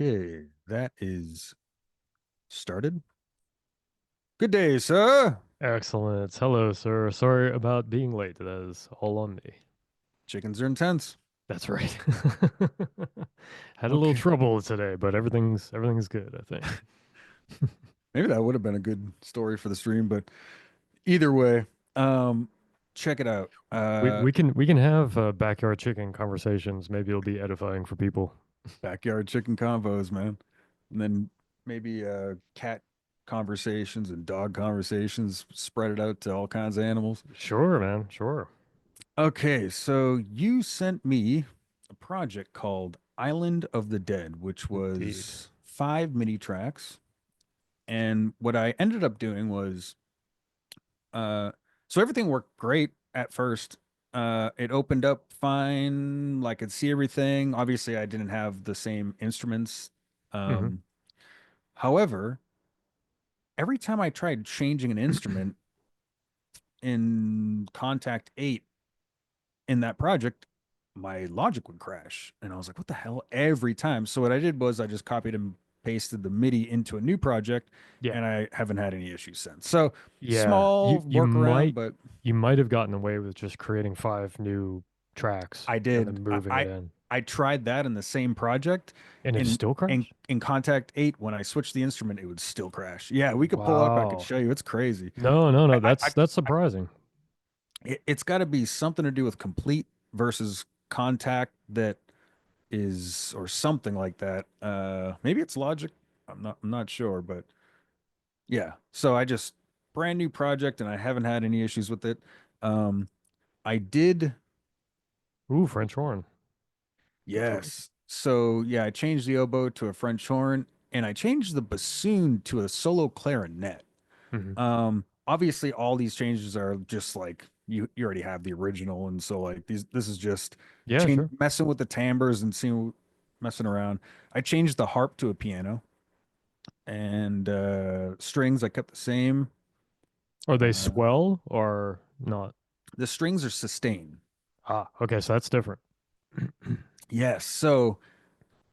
Okay, that is started. Good day, sir. Excellent. Hello, sir. Sorry about being late. That is all on me. Chickens are intense. That's right. Had a little Okay, trouble today, but everything's good, I think. maybe that would have been a good story for the stream, but either way, um, check it out. We can have backyard chicken conversations. Maybe it'll be edifying for people. Backyard chicken combos, man, and then maybe cat conversations and dog conversations. Spread it out to all kinds of animals. Sure, man. Sure. Okay, so you sent me a project called Island of the Dead, which Indeed. was 5 MIDI tracks. And what I ended up doing was, uh, so everything worked great at first. It opened up fine, like I could see everything. Obviously, I didn't have the same instruments. Hmm. Um, However, every time I tried changing an instrument in Contact 8 in that project, my Logic would crash. And I was like, what the hell? Every time. So what I did was I just copied and pasted the MIDI into a new project, Yeah. and I haven't had any issues since. So Yeah. You small you workaround, might but you might have gotten away with just creating five new tracks I and did. then moving it in. I tried that in the same project. And it In still crashed? in Contact 8, when I switched the instrument, it would still crash. Yeah, we could pull up. I could Wow. show you. It's crazy. No, no, no. I That's surprising. it's got to be something to do with complete versus contact that is, or something like that. Maybe it's Logic. I'm not sure, but yeah. So I just brand new project and I haven't had any issues with it. Um, I did, Ooh, French horn. Good choice. yes. So yeah, I changed the oboe to a French horn and I changed the bassoon to a solo clarinet. Hmm. Obviously all these changes are just like you already have the original, and so like this is just Yeah, change sure. messing with the timbres and seeing messing around. I changed the harp to a piano, and strings I kept the same. Are they Uh, swell or not? the strings are sustain. Ah, okay, so that's different. Yes. So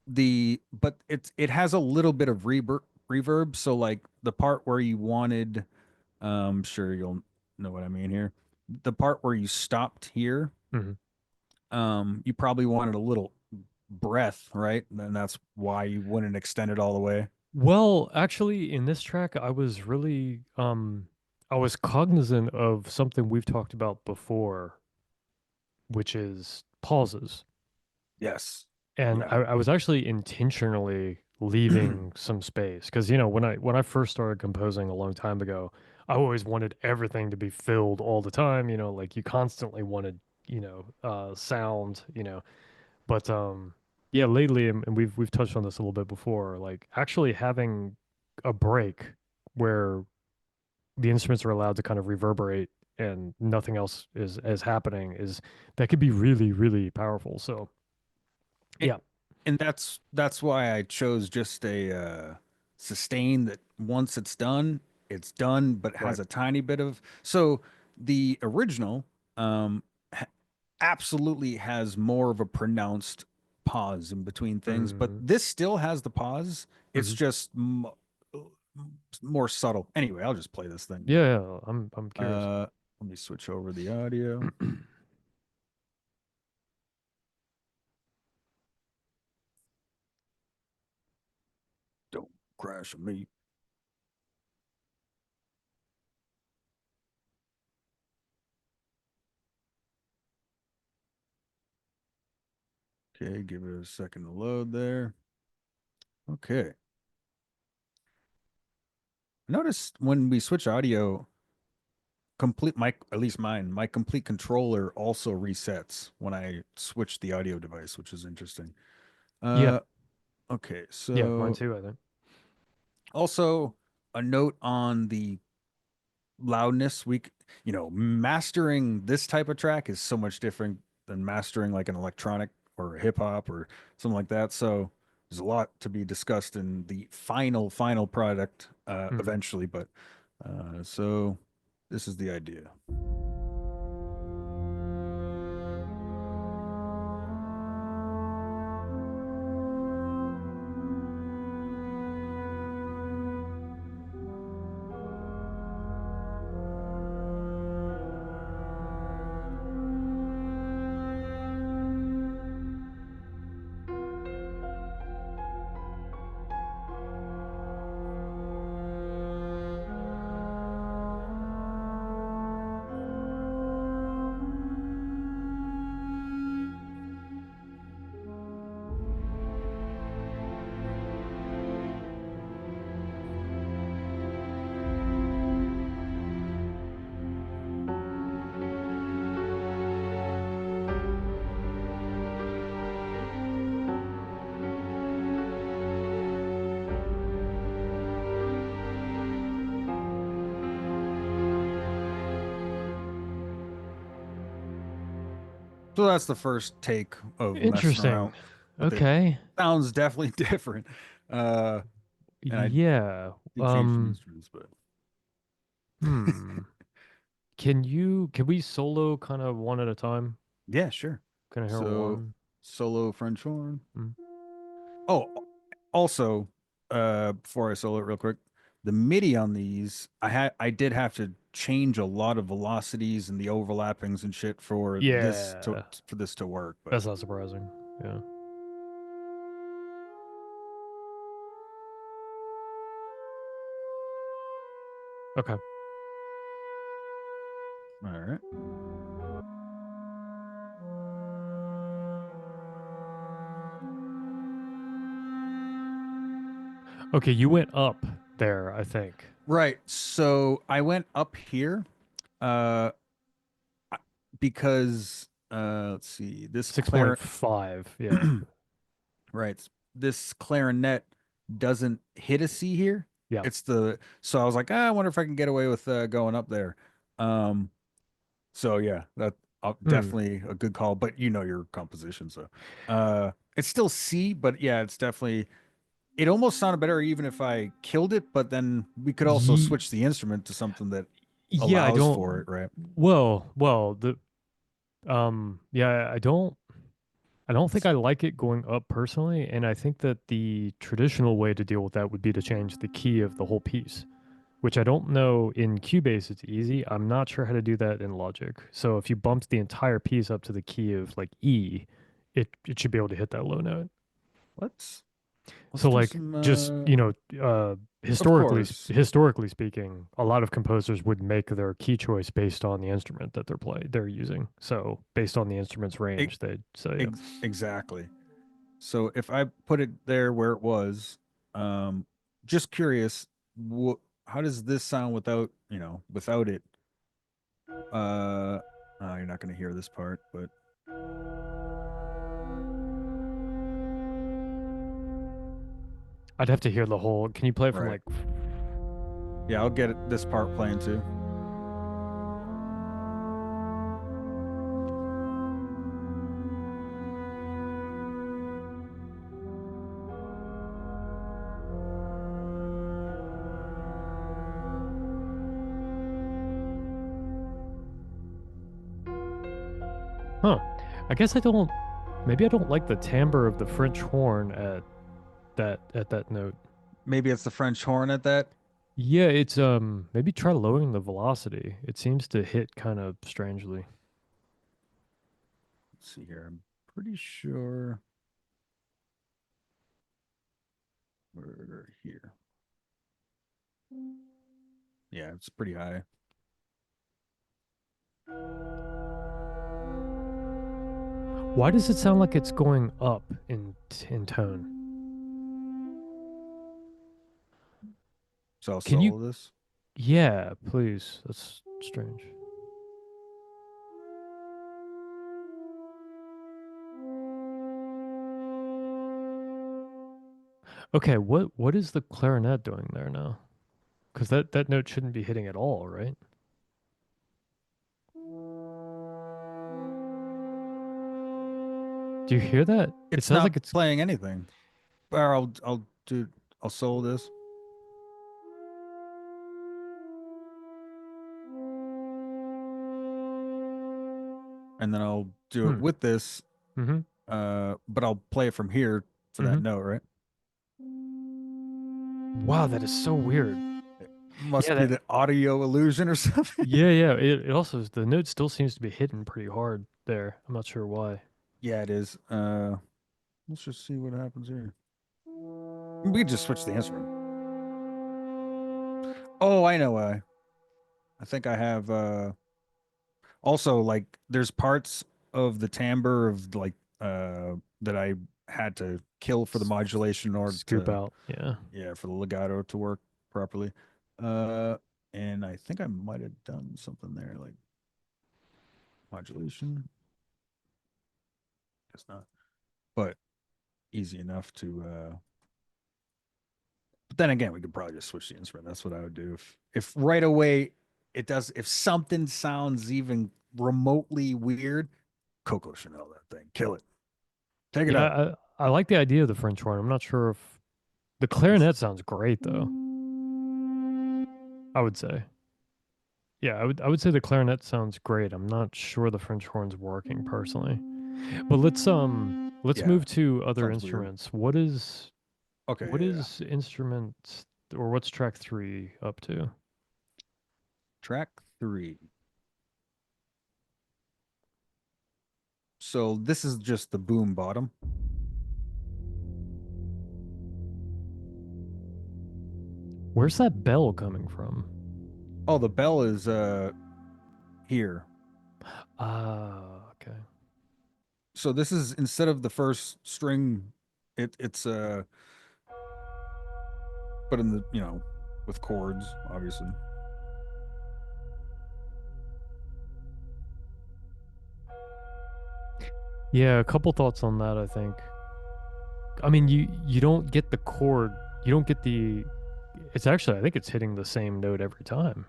but it has a little bit of reverb. So like the part where you wanted, sure you'll know what I mean here. The part where you stopped here, Hmm. you probably wanted a little breath, right? And that's why you wouldn't extend it all the way. Well, actually, in this track, I was cognizant of something we've talked about before, which is pauses. Yes. And Yeah. I was actually intentionally leaving some space because, you know, when I first started composing a long time ago, I always wanted everything to be filled all the time, you know, like you constantly wanted, sound, But yeah, lately, and we've touched on this a little bit before, like actually having a break where the instruments are allowed to kind of reverberate and nothing else is happening is that could be really, really powerful. So It, yeah, and that's why I chose just a sustain that once it's done, but right. has a tiny bit of, so the original ha absolutely has more of a pronounced pause in between things, but Mm-hmm. this still has the pause. It's Mm-hmm. just more subtle. Anyway, I'll just play this thing. Yeah, yeah, I'm curious. Uh, Let me switch over the audio. Don't crash on me. Okay, give it a second to load there. Okay. Notice when we switch audio, complete my, at least mine, my complete controller also resets when I switch the audio device, which is interesting. Yeah, Uh, okay, yeah, mine so too, I think. also a note on the loudness. Mastering this type of track is so much different than mastering like an electronic or a hip hop or something like that. So there's a lot to be discussed in the final product Mm-hmm. eventually. But so this is the idea. So that's the first take of messing Interesting. around with it. Okay. Sounds definitely different. Uh, and I Yeah. did change some instruments, but Hmm. Can we solo kind of one at a time? yeah, sure. Can I hear So one? solo French horn. Mm. Oh, also, before I solo it real quick, the MIDI on these, I did have to change a lot of velocities and the overlappings and shit Yeah. for this to work. But That's not surprising. Yeah. Okay. all right. Okay, you went up there, I think. Right. So I went up here uh because let's see, this clarinet 6.5. Yeah. right. This clarinet doesn't hit a C here. Yeah. It's the so I was like, I wonder if I can get away with going up there. Um so yeah, that Hmm. definitely a good call, but you know your composition, so it's still C, but yeah, it's definitely it almost sounded better even if I killed it, but then we could also Ye switch the instrument to something that yeah, I allows for don't. it, right? Well, yeah, I don't think I like it going up personally, and I think that the traditional way to deal with that would be to change the key of the whole piece, which I don't know in Cubase it's easy. I'm not sure how to do that in Logic. So if you bumped the entire piece up to the key of like E, it should be able to hit that low note. Let's So do like some just, of course. historically speaking, a lot of composers would make their key choice based on the instrument that they're using. So based on the instrument's E- range, they'd say, yeah. exactly. So if I put it there where it was, um, just curious, how does this sound without, without it? You're not going to hear this part, but I'd have to hear the whole. Can you play it from right. like Yeah, I'll get this part playing too. huh. I guess I don't maybe I don't like the timbre of the French horn at that note. Maybe it's the French horn at that. Yeah, it's maybe try lowering the velocity. It seems to hit kind of strangely. Let's see here. I'm pretty sure we're here. Yeah, it's pretty high. Why does it sound like it's going up in tone? So I'll Can you solo this. Yeah, please. That's strange. Okay, what is the clarinet doing there now? Because that note shouldn't be hitting at all, right? Do you hear that? It It's sounds not like it's playing anything. Or I'll solo this and then I'll do it hmm. with this. Mm-hmm. But I'll play it from here for that Mm-hmm. note, right? Wow, that is so weird. It Yeah, must be that the audio illusion or something. yeah. It also the note still seems to be hitting pretty hard there. I'm not sure why. Yeah, it is. Let's just see what happens here. We could just switch the instrument. Oh, I know why. I think I have also like there's parts of the timbre of like that I had to kill for the S- modulation in order Scoop to out. Yeah. yeah, for the legato to work properly. Uh and I think I might have done something there like modulation. Guess not. But easy enough to but then again we could probably just switch the instrument. That's what I would do if right away it does if something sounds even remotely weird, Coco Chanel that thing. Kill it. Take it out. Yeah, I like the idea of the French horn. I'm not sure if the It's clarinet sounds great though. I would say. Yeah, I would say the clarinet sounds great. I'm not sure the French horn's working personally. But let's yeah, move to other sounds weird. instruments. Okay, What yeah. is instrument or what's track 3 up to? Track 3. So this is just the boom bottom. Where's that bell coming from? Oh, the bell is here. Ah, okay. So this is instead of the first string, it's but in the with chords, obviously. Yeah, a couple thoughts on that, I think. I mean, you don't get the chord, you don't get the it's actually I think it's hitting the same note every time,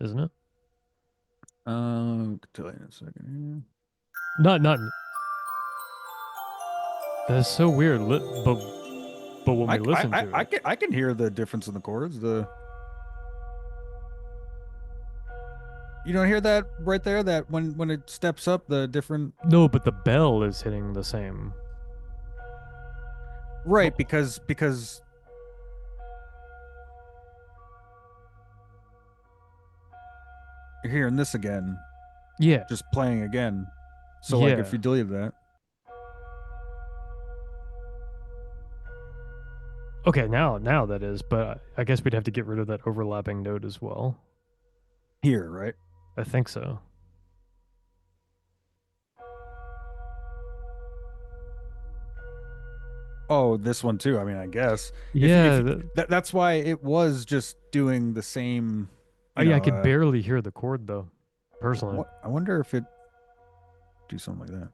isn't it? I'll tell you in a second. Not that's so weird. But when we listen to it, I can hear the difference in the chords. The You don't hear that right there? That when it steps up, the different no, but the bell is hitting the same. right Oh, because you're hearing this again, yeah, just playing again. So like if yeah. you delete that Okay, now that is, but I guess we'd have to get rid of that overlapping note as well. here, right? I think so. Oh, this one too. I mean, I guess if Yeah, that's why it was just doing the same, yeah, I could barely hear the chord though, personally. I wonder if it do something like that.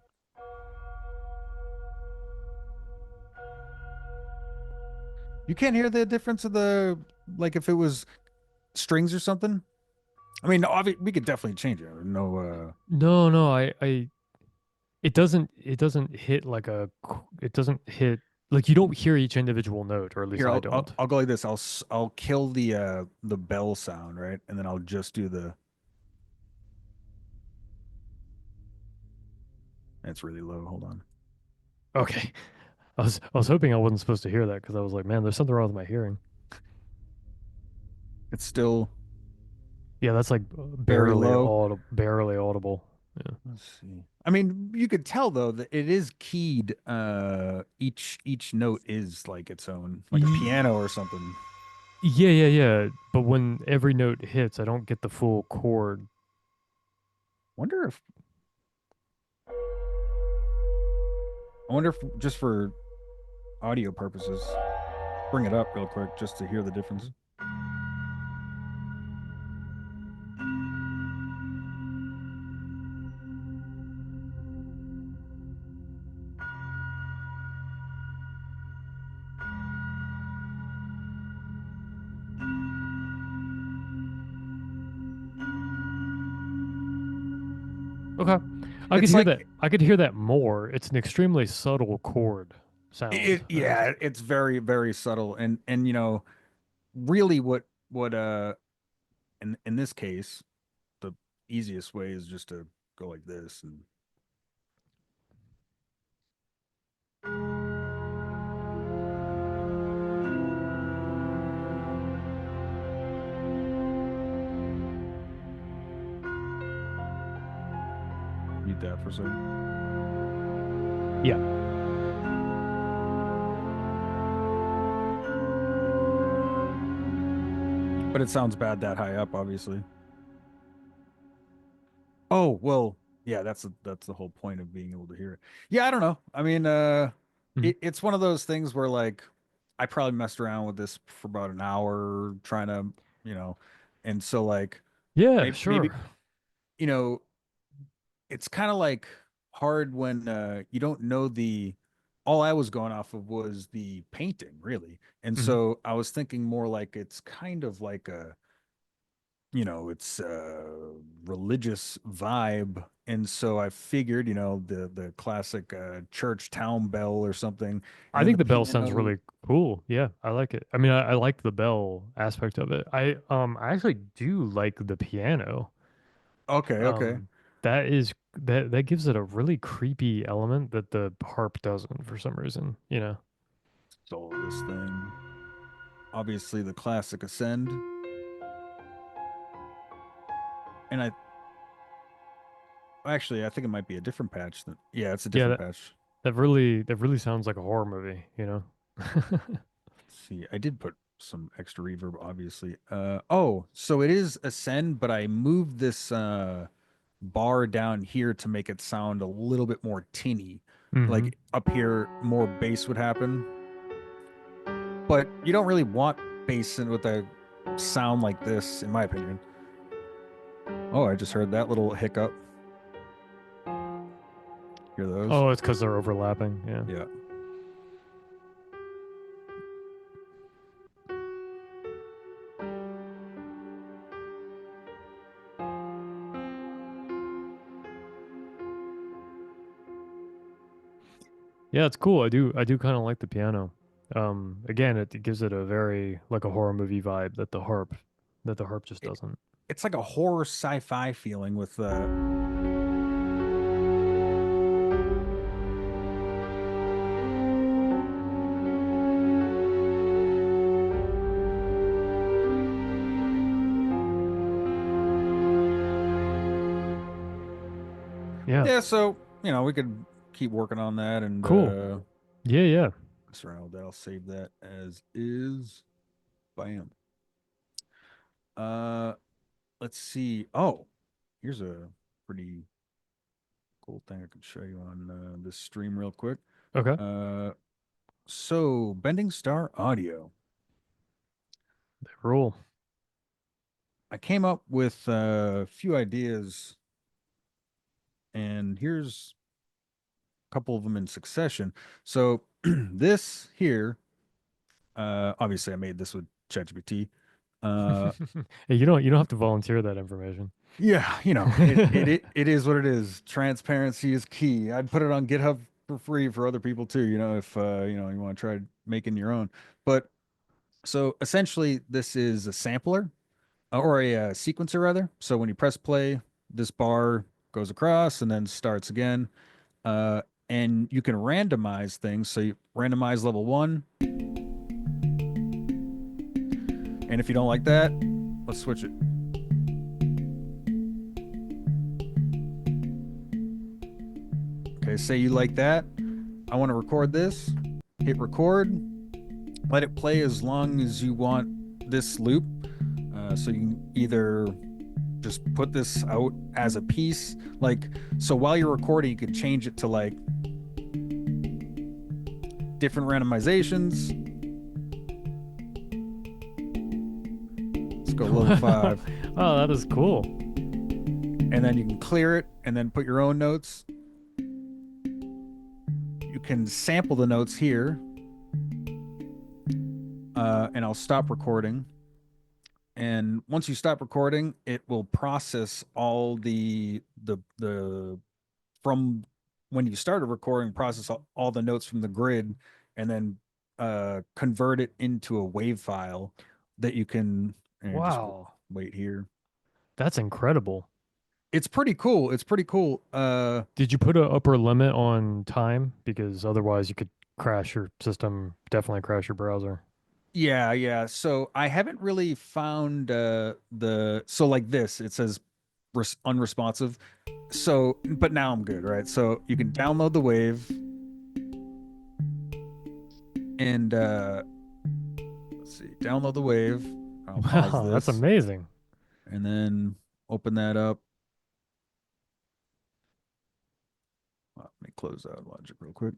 You can't hear the difference of the like if it was strings or something. I mean, we could definitely change it. No, No, no, it doesn't hit like it doesn't hit like you don't hear each individual note, or at least here I don't. I'll go like this. I'll kill the bell sound, right? And then I'll just do the. It's really low. Hold on. Okay. I was hoping I wasn't supposed to hear that because I was like, man, there's something wrong with my hearing. It's still Yeah, that's like very low. barely audible. Yeah. Let's see. I mean, you could tell though that it is keyed. Each note is like its own, like a Ye- piano or something. Yeah. But when every note hits, I don't get the full chord. Wonder if I wonder if just for audio purposes, bring it up real quick just to hear the difference. Okay. I could It's hear that. like I could hear that more. It's an extremely subtle chord sound, I would say. yeah, it's very subtle and really what in this case the easiest way is just to go like this and mute that for a second. Yeah. But it sounds bad that high up, obviously. Oh, well, yeah, that's the whole point of being able to hear it. Yeah, I don't know. I mean, Mhm. it's one of those things where like I probably messed around with this for about an hour trying to, you know, and so like Yeah, maybe sure. you know, it's kind of like hard when you don't know the all I was going off of was the painting, really. And Mhm. so I was thinking more like it's kind of like a it's a religious vibe. And so I figured, the classic church town bell or something, and I then think the the bell sounds piano. really cool. Yeah, I like it. I mean, I like the bell aspect of it. I actually do like the piano. Okay, okay. Um, that gives it a really creepy element that the harp doesn't for some reason, you know. Solo this thing. Obviously the classic ascend. And I think it might be a different patch than, yeah, it's a Yeah, different patch. that really sounds like a horror movie, you know. Let's see, I did put some extra reverb, obviously. Oh, so it is ascend, but I moved this bar down here to make it sound a little bit more tinny. Hmm. Like up here, more bass would happen, but you don't really want bass in with a sound like this, in my opinion. Oh, I just heard that little hiccup. Hear those? Oh, it's because they're overlapping. Yeah. Yeah. Yeah, it's cool. I do kind of like the piano. Again, it gives it a very like a horror movie vibe that the harp just It, doesn't. it's like a horror sci-fi feeling with Yeah. yeah, so, we could keep working on that and Cool. Yeah, yeah. surround that. I'll save that as is. Bam. Uh let's see. Oh, here's a pretty cool thing I can show you on this stream real quick. Okay. Uh so Bending Star Audio. They rule. I came up with a few ideas, and here's a couple of them in succession. So this here, obviously I made this with ChatGPT. Uh, Hey, you don't have to volunteer that information. yeah, it is what it is. Transparency is key. I'd put it on GitHub for free for other people too, if you want to try making your own. But so essentially this is a sampler or a sequencer rather. So when you press play, this bar goes across and then starts again. Uh, and you can randomize things. So you randomize level one, and if you don't like that, let's switch it. Okay, say you like that. I want to record this. Hit record. Let it play as long as you want this loop. So you can either just put this out as a piece. Like, so while you're recording, you can change it to like different randomizations. Let's go level five. Oh, that is cool. And then you can clear it and then put your own notes. You can sample the notes here. And I'll stop recording. And once you stop recording, it will process all the from when you started recording, process all the notes from the grid, and then convert it into a wave file that you can just Wow. wait here. That's incredible. It's pretty cool. It's pretty cool. Did you put a upper limit on time? Because otherwise you could crash your system, definitely crash your browser. Yeah, yeah. So I haven't really found so like this, it says unresponsive. So, but now I'm good, right? So you can download the wave and let's see, download the wave. I'll pause Wow, that's this amazing. and then open that up. Let me close out Logic real quick.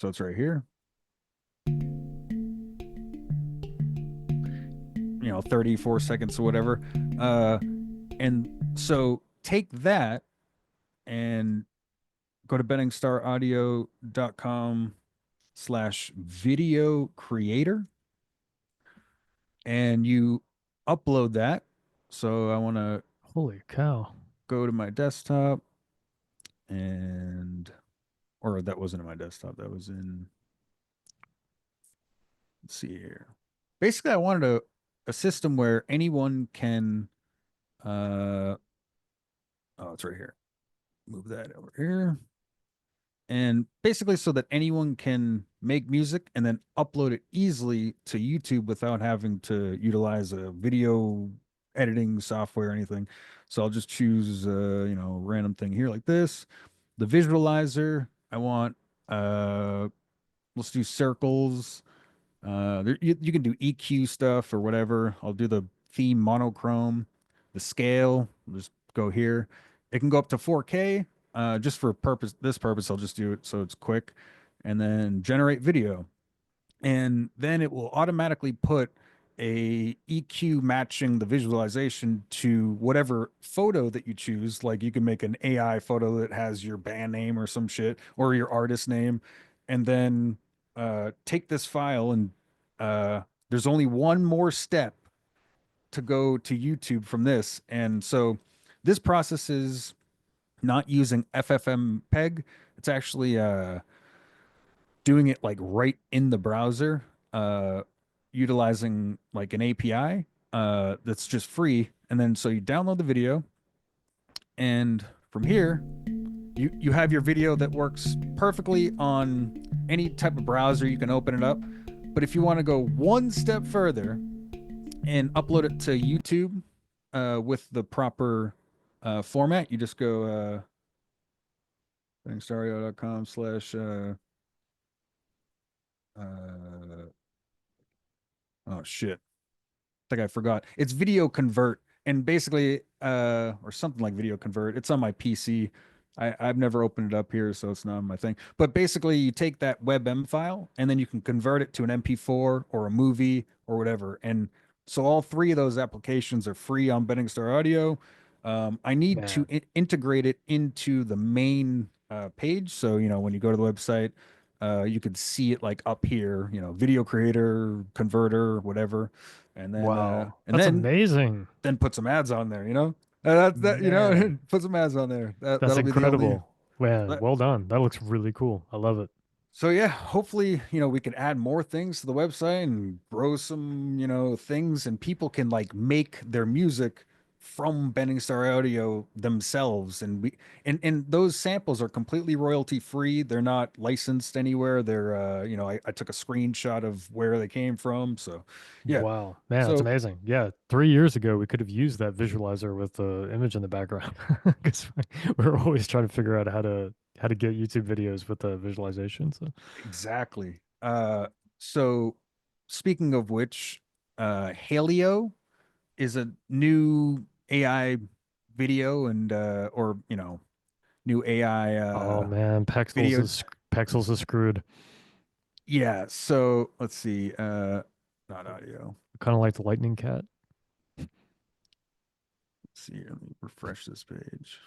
So it's right here. 34 seconds or whatever. Uh, and so take that and go to bettingstaraudio.com/video creator and you upload that. So I want to Holy cow. go to my desktop and, or that wasn't in my desktop. That was in, let's see here. Basically, I wanted a system where anyone can, uh, oh, it's right here. Move that over here. And basically, so that anyone can make music and then upload it easily to YouTube without having to utilize a video editing software or anything. So I'll just choose, random thing here like this. The visualizer, I want, uh, let's do circles. You can do EQ stuff or whatever. I'll do the theme monochrome, the scale. I'll just go here. It can go up to 4K. Just for this purpose, I'll just do it so it's quick, and then generate video, and then it will automatically put a EQ matching the visualization to whatever photo that you choose. Like you can make an AI photo that has your band name or some shit or your artist name, and then take this file and uh, there's only one more step to go to YouTube from this, and so this process is not using FFmpeg. It's actually doing it like right in the browser, uh, utilizing like an API that's just free. And then so you download the video, and from here, you have your video that works perfectly on any type of browser. You can open it up. But if you want to go one step further and upload it to YouTube with the proper format, you just go com/, uh, oh shit, think I forgot. It's Video Convert, and basically, or something like Video Convert. It's on my PC. I've never opened it up here, so it's not my thing. But basically, you take that WebM file, and then you can convert it to an MP4 or a movie or whatever. And so all three of those applications are free on Betting Star Audio. I need to Man. integrate it into the main page. So, when you go to the website, you could see it like up here, video creator, converter, whatever, and then Wow. That's amazing. put some ads on there, Man. put some ads on there. That's That'll be the only. incredible. Man, that- well done. That looks really cool. I love it. So yeah, hopefully, we can add more things to the website and grow some, things, and people can like make their music from Bending Star Audio themselves, and and those samples are completely royalty free. They're not licensed anywhere. They're I took a screenshot of where they came from. So yeah. Wow. Man, that's So amazing. Yeah, 3 years ago we could have used that visualizer with the image in the background because we were always trying to figure out how to get YouTube videos with the visualization. So, exactly. So speaking of which, Halio is a new AI video and or new AI oh man, video. Pexels is screwed. Yeah, so let's see. Not audio. Kind of like the Lightning Cat. Let's see. Let me refresh this page.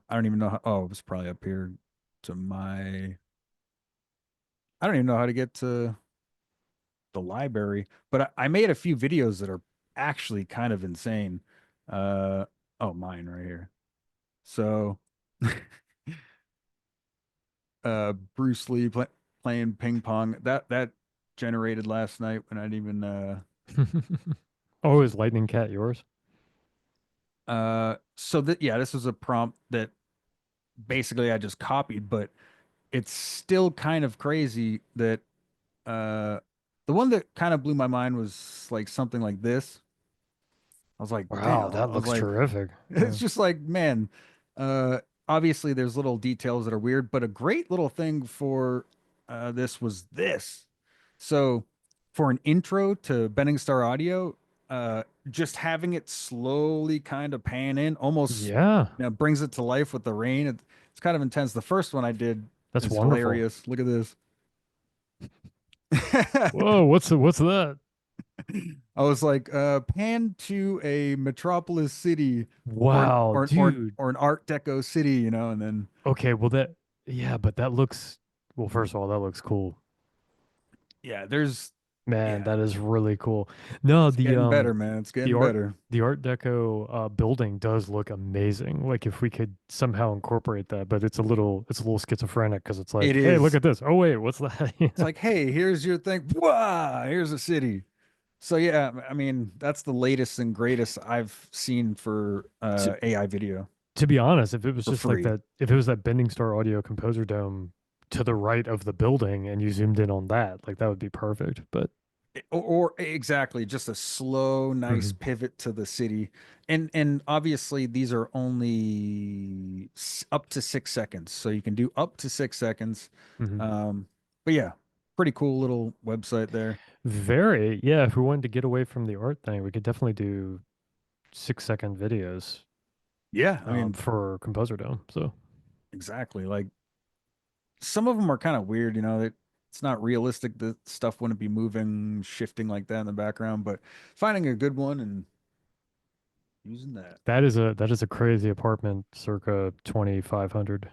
I don't even know how, oh, it's probably up here to my, I don't even know how to get to the library, but I made a few videos that are actually kind of insane. Uh oh, mine right here. So Bruce Lee playing ping pong. That generated last night when I didn't even Oh, is Lightning Cat yours? so that yeah, this was a prompt that basically I just copied, but it's still kind of crazy that uh the one that kind of blew my mind was like something like this. I was like, Wow, damn. that I was looks like, terrific. it's just like, man, uh, obviously there's little details that are weird, but a great little thing for this was this. So for an intro to Bending Star Audio, just having it slowly kind of pan in almost Yeah, brings it to life with the rain. It's kind of intense. The first one I did that's is wonderful. hilarious. Look at this. Whoa, what's that? I was like, pan to a metropolis city or an Wow, or an or an, dude. or an Art Deco city, and then Okay, well yeah, but that looks well, first of all, that looks cool. yeah, there's. Man, Yeah, that is really cool. No, it's getting better, man. It's the getting art better. the Art Deco building does look amazing. Like if we could somehow incorporate that, but it's a little schizophrenic because it's It like, hey, look is. at this. Oh wait, what's that? It's like, hey, here's your thing. Wow, here's a city. So yeah, I mean, that's the latest and greatest I've seen for To, AI video to be honest, if it was for just like free. that, if it was that Bending Star Audio Composer Dome to the right of the building and you zoomed in on that, like that would be perfect. But Or exactly, just a slow, nice mhm, pivot to the city. And obviously these are only up to 6 seconds. So you can do up to 6 seconds. mhm. Um, but yeah, pretty cool little website there. Very, yeah, if we wanted to get away from the art thing, we could definitely do 6 second videos Yeah, I mean, for Composer Dome. So exactly. Like some of them are kind of weird, it's not realistic that stuff wouldn't be moving, shifting like that in the background, but finding a good one and using that. that is a crazy apartment circa 2500.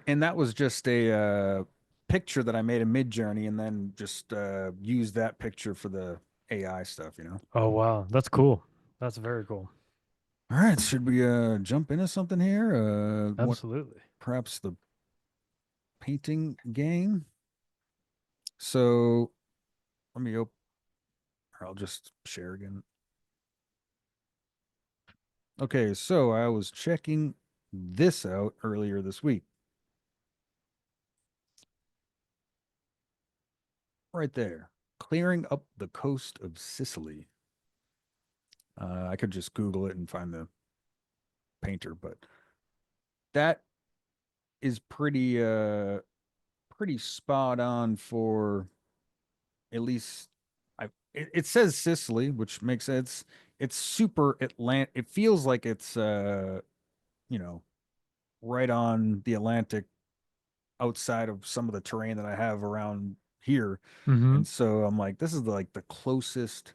And that was just a picture that I made in Mid-Journey and then just used that picture for the AI stuff. Oh wow, that's cool. That's very cool. All right, should we jump into something here? What Absolutely. perhaps the painting game? So let me open, or I'll just share again. Okay, so I was checking this out earlier this week. Right there. Clearing up the coast of Sicily. I could just Google it and find the painter, but that is pretty spot on for at least it says Sicily, which makes sense. It's super Atlant it feels like it's you know, right on the Atlantic outside of some of the terrain that I have around here. Mm-hmm. And so I'm like, this is like the closest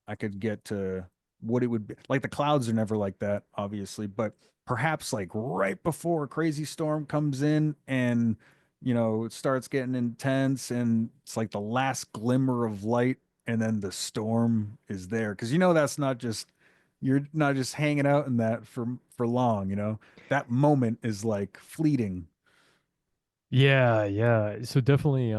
I could get to what it would be. Like the clouds are never like that, obviously, but perhaps like right before a crazy storm comes in and it starts getting intense and it's like the last glimmer of light and then the storm is there. Cause that's not just you're not just hanging out in that for long. That moment is like fleeting. Yeah, yeah. So definitely,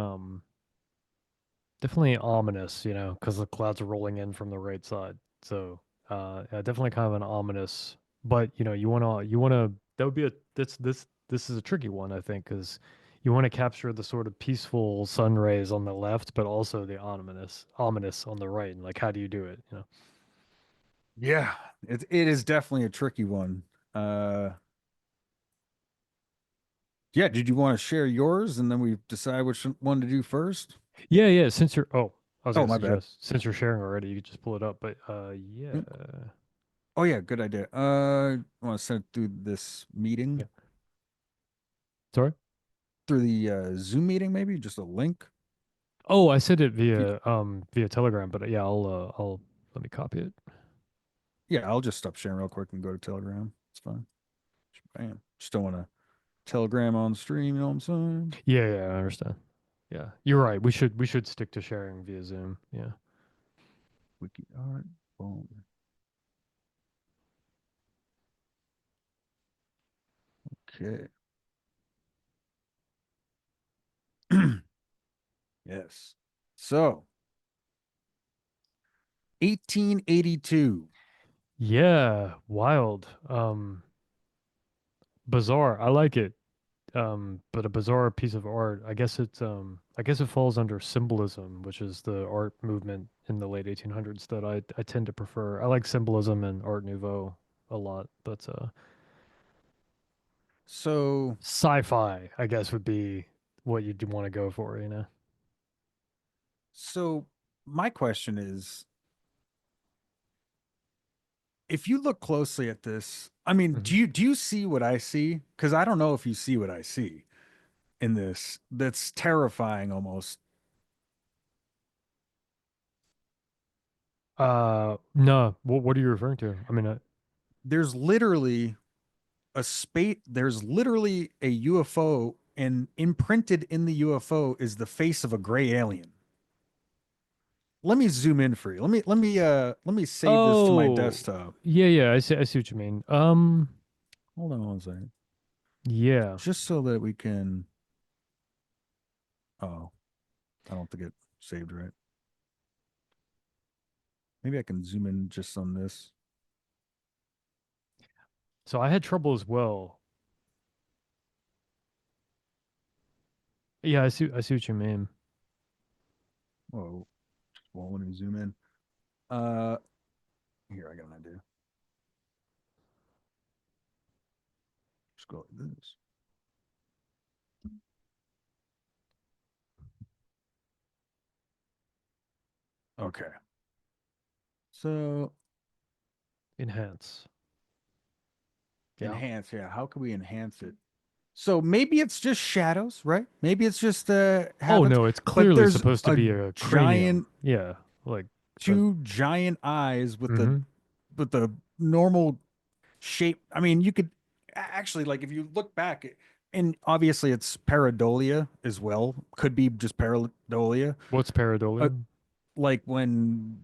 definitely ominous, because the clouds are rolling in from the right side. So, yeah, definitely kind of an ominous. But that would be a this is a tricky one, I think, because you want to capture the sort of peaceful sun rays on the left, but also the ominous on the right. And like, how do you do it? Yeah, it is definitely a tricky one. Uh Yeah, did you want to share yours and then we decide which one to do first? Yeah, yeah. I was Oh, gonna my bad. suggest since you're sharing already, you could just pull it up. But yeah, Mm. Oh yeah, good idea. I want to send it through this meeting, yeah. Sorry. through the Zoom meeting, maybe just a link. Oh, I said it If via Telegram, but yeah, I'll let me copy it. Yeah, I'll just stop sharing real quick and go to Telegram. It's fine. Bam. Just don't want to Telegram on stream. You know what I'm saying? Yeah, yeah, I understand. Yeah, you're right. We should stick to sharing via Zoom. Yeah. Wiki art. Boom. Okay. Yes. So, 1882. Yeah, wild. Bizarre. I like it. But a bizarre piece of art. I guess it falls under symbolism, which is the art movement in the late 1800s that I tend to prefer. I like symbolism and Art Nouveau a lot, but So, sci-fi, I guess, would be what you'd want to go for. so my question is, if you look closely at this, I mean, Hmm. do you see what I see? Because I don't know if you see what I see in this. That's terrifying almost. No. What are you referring to? I mean, There's literally there's literally a UFO, and imprinted in the UFO is the face of a gray alien. let me zoom in for you. Let me save this to my Oh, desktop. yeah, yeah. I see what you mean. Hold on one second. Yeah. Just so that we can. Oh, I don't think it saved right. Maybe I can zoom in just on this. So I had trouble as well. Yeah, I see what you mean. Whoa, just won't let me zoom in. Uh, Here I got an idea. Just go like this. Okay. So Enhance. Yeah. enhance, yeah. How can we enhance it? So maybe it's just shadows, right? Maybe it's just Oh happens, no, it's but clearly there's supposed to a be a cranium. giant Yeah. Like but two giant eyes mm-hmm. with the normal shape. I mean, you could actually like if you look back and obviously it's pareidolia as well. Could be just pareidolia. What's Uh, pareidolia? like when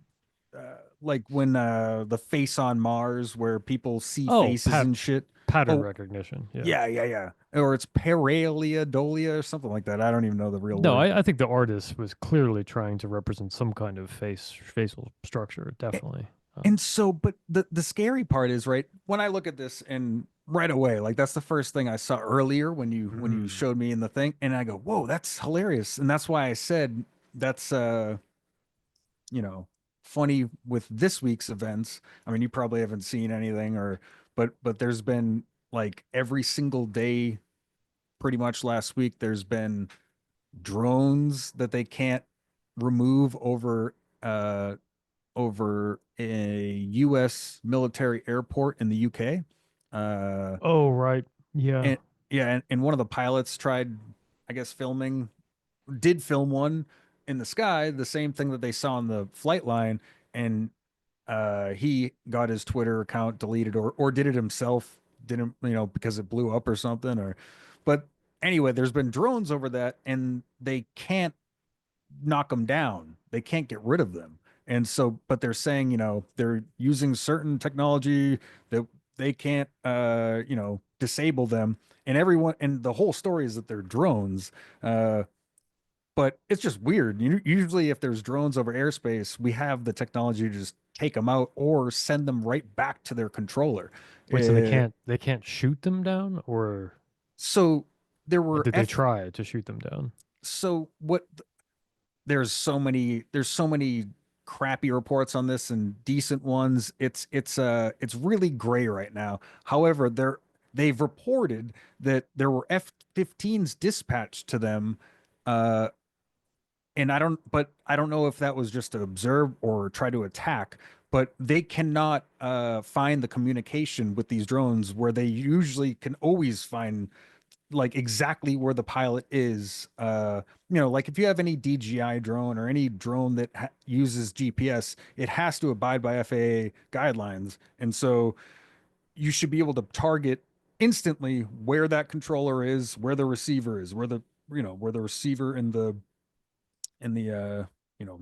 the face on Mars where people see Oh, faces and shit. pattern Oh, recognition. Yeah. yeah, yeah, yeah. Or it's paralia dolia or something like that. I don't even know the real No, word. I think the artist was clearly trying to represent some kind of facial structure, definitely. And so, but the scary part is, right, when I look at this and right away, like that's the first thing I saw earlier when you Mm. showed me in the thing, and I go, "Whoa, that's hilarious." And that's why I said that's you know, funny with this week's events. I mean, you probably haven't seen anything or but there's been like every single day pretty much last week there's been drones that they can't remove uh over a US military airport in the UK. Uh, Oh, right. Yeah. and yeah, and one of the pilots tried, I guess, did film one in the sky, the same thing that they saw on the flight line, and he got his Twitter account deleted or did it himself, didn't, because it blew up or something, but anyway, there's been drones over that, and they can't knock them down. They can't get rid of them. And so, but they're saying, they're using certain technology that they can't, disable them. And everyone, and the whole story is that they're drones. But it's just weird. Usually, if there's drones over airspace, we have the technology to just take them out or send them right back to their controller. Wait, so Uh, they can't shoot them down, so there or were did they F. try to shoot them down? So what there's so many crappy reports on this and decent ones. It's really gray right now. However, they've reported that there were F-15s dispatched to them, uh and I don't know if that was just to observe or try to attack, but they cannot find the communication with these drones where they usually can always find like exactly where the pilot is. Like if you have any DJI drone or any drone that uses GPS, it has to abide by FAA guidelines. And so you should be able to target instantly where that controller is, where the receiver is, where the receiver and the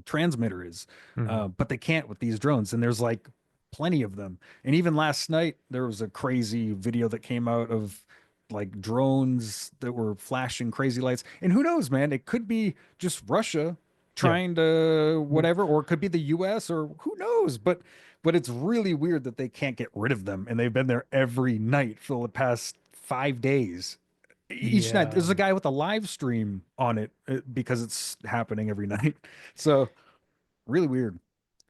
transmitter is. Hmm. But they can't with these drones, and there's like plenty of them. And even last night there was a crazy video that came out of like drones that were flashing crazy lights. And who knows, man, it could be just Russia Yeah. trying to Well, whatever, or it could be the US, or who knows. But it's really weird that they can't get rid of them, and they've been there every night for the past 5 days. Each night yeah. there's a guy with a live stream on it, because it's happening every night. So really weird.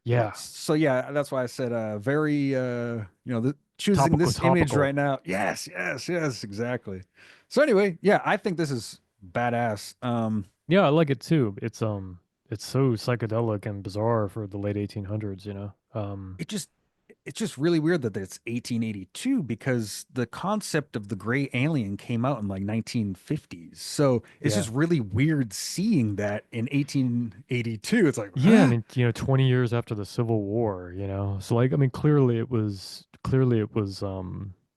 Yeah. So yeah, that's why I said very choosing Topical, this image topical. right now. Yes, yes, yes, exactly. So anyway, yeah, I think this is badass. Yeah, I like it too. It's so psychedelic and bizarre for the late 1800s, you know. It just it's just really weird that it's 1882 because the concept of the gray alien came out in like 1950s. So it's Yeah. just really weird seeing that in 1882. It's like, Yeah, I huh? mean, 20 years after the Civil War, you know. So like I mean, clearly it was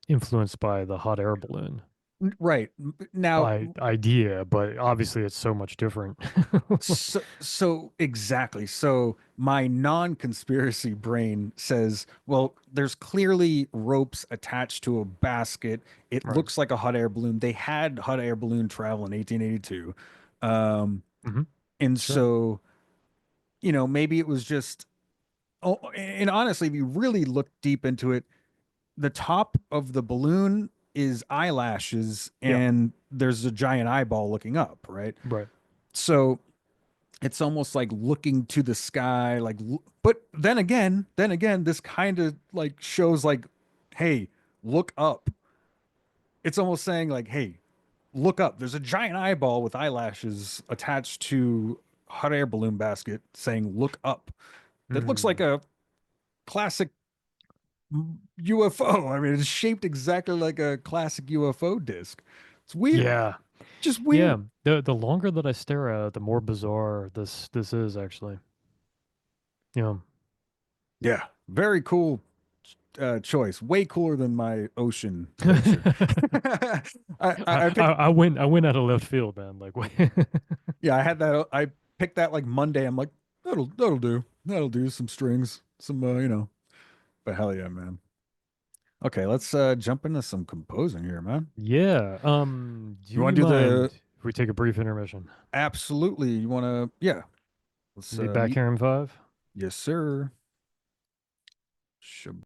influenced by the hot air balloon. Right. Now, idea, but obviously it's so much different. so exactly. So my non-conspiracy brain says, well, there's clearly ropes attached to a basket. It Right. looks like a hot air balloon. They had hot air balloon travel in 1882. Um, Hmm. and Sure. so, maybe it was just, oh, and honestly, if you really look deep into it, the top of the balloon is eyelashes Yeah. and there's a giant eyeball looking up, right? Right. So it's almost like looking to the sky, like, but then again, this kind of like shows like, hey, look up. It's almost saying like, hey, look up. There's a giant eyeball with eyelashes attached to hot air balloon basket saying look up. That looks like Mm. a classic UFO. I mean, it's shaped exactly like a classic UFO disc. It's weird. Yeah. Just Yeah. weird. The longer that I stare at it, the more bizarre this is actually. Yeah. Yeah. Very cool choice. Way cooler than my ocean picture. I picked, I went out of left field, man. Like, wait. yeah, I had that. I picked that like Monday. I'm like, that'll do. That'll do. Some strings, some, but hell yeah, man. Okay, let's jump into some composing here, man. Yeah. Do You you want to do mind the if we take a brief intermission? absolutely? You want to, yeah. Let's Be back meet. here in 5. Yes, sir. Shab-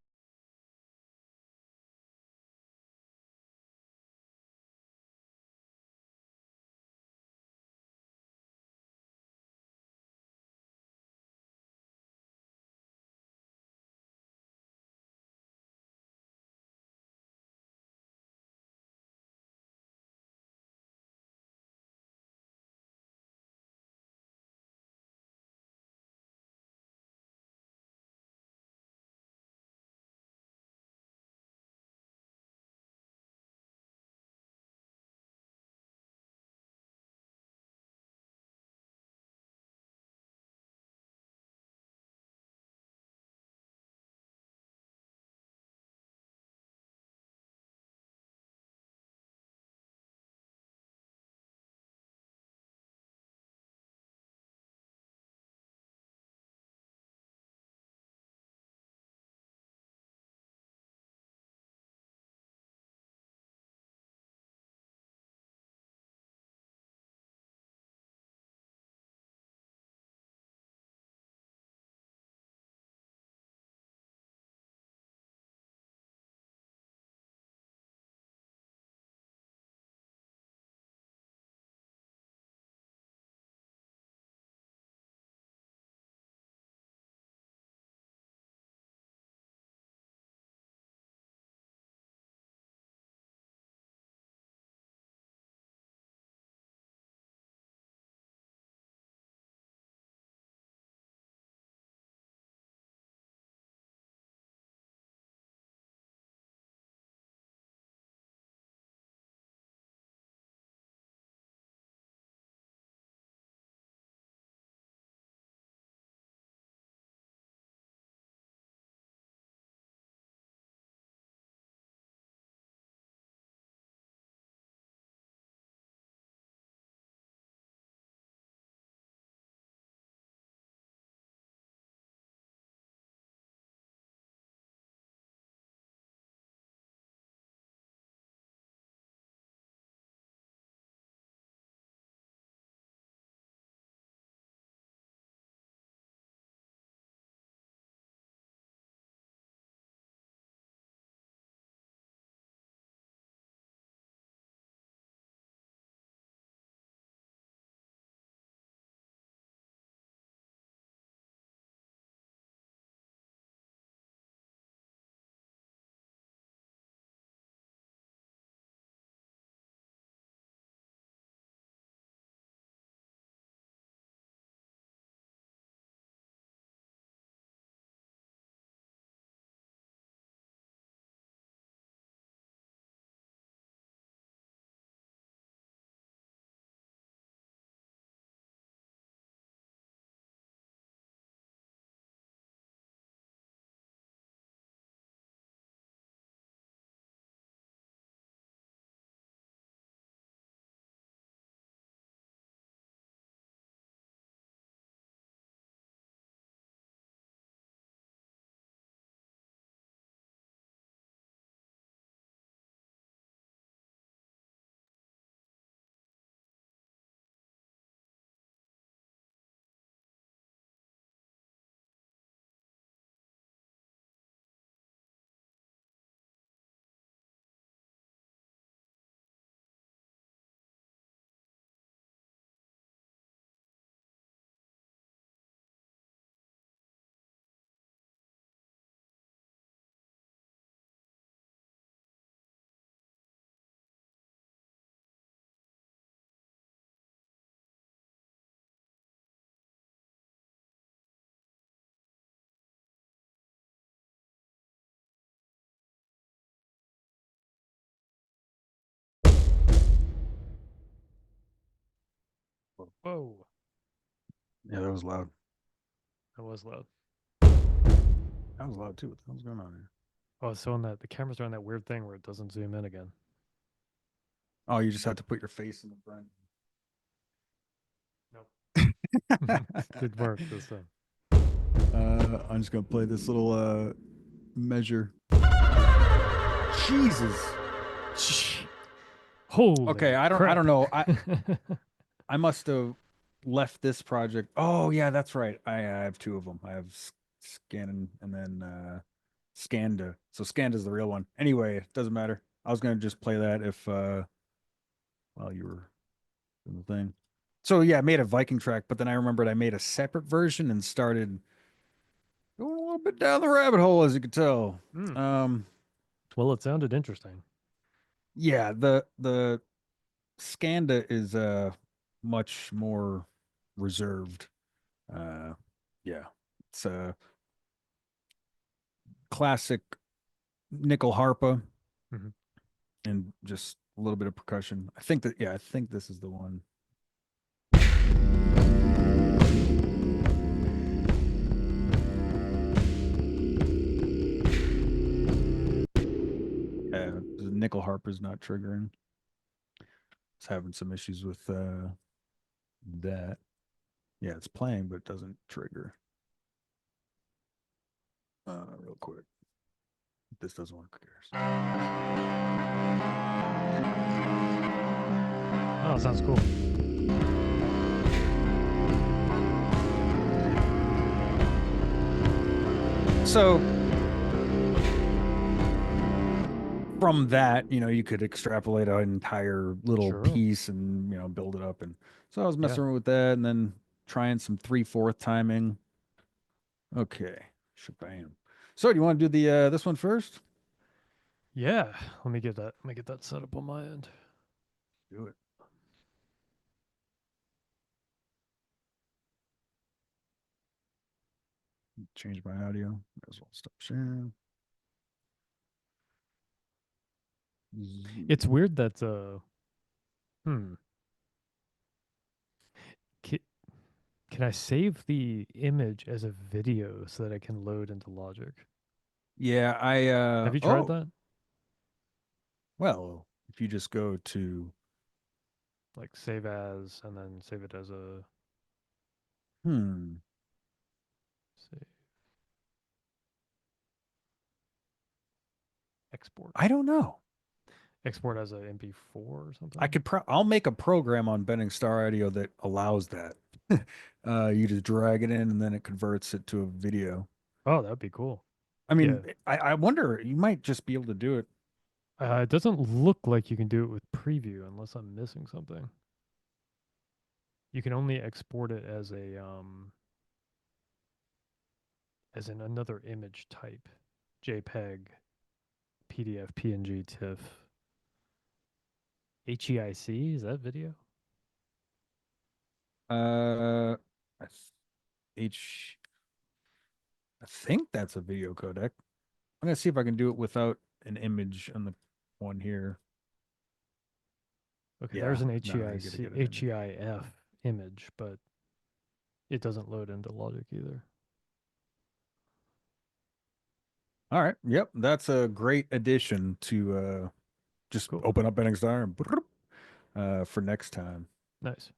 Whoa, Yeah, that was loud. that was loud. That was loud too. What the hell's going on here? Oh, so on that the camera's doing that weird thing where it doesn't zoom in again. Oh, you just have to put your face in the front. Nope. Did work this time. I'm just gonna play this little measure. Jesus. Okay, Holy I crap. don't know. I must have left this project. Oh yeah, that's right. I have two of them. I have Scan and then Scanda. So Scanda's the real one. Anyway, it doesn't matter. I was gonna just play that if while you were doing the thing. So yeah, I made a Viking track, but then I remembered I made a separate version and started going a little bit down the rabbit hole, as you can tell. Mm. Um, Well, it sounded interesting. yeah, the Skanda is much more reserved. Uh, yeah, it's a classic nickel harpa Hmm. and just a little bit of percussion. I think this is the one. The nickel harp is not triggering. It's having some issues with that. Yeah, it's playing, but it doesn't trigger. Real quick. If this doesn't work, who cares? Oh, sounds cool. So from that, you could extrapolate an entire little Sure. piece and, build it up. And so I was Yeah. messing around with that and then trying some 3/4 timing. Okay. Shabam. So do you want to do the this one first? Yeah. Let me get that set up on my end. Do it. Change my audio. Might as well stop sharing. It's weird that hmm. Can, can I save the image as a video so that I can load into Logic? Yeah, Have you tried that? well, if you just go to Like save as and then save it as a hmm, save export. I don't know. Export as a MP4 or I something? could I'll make a program on Bending Star Audio that allows that. You just drag it in and then it converts it to a video. Oh, that'd be cool. I Yeah. mean, I wonder you might just be able to do it. It doesn't look like you can do it with preview unless I'm missing something. You can only export it as in another image type. JPEG, PDF, PNG, TIFF. HEIC, is that video? Uh, I th- H. I think that's a video codec. I'm gonna see if I can do it without an image on the one here. Okay, there's Yeah, an no, you gotta HEIC, get an image. HEIF image, but it doesn't load into Logic either. All right. Yep, that's a great addition to just Cool. open up Bending Star and for next time. Nice.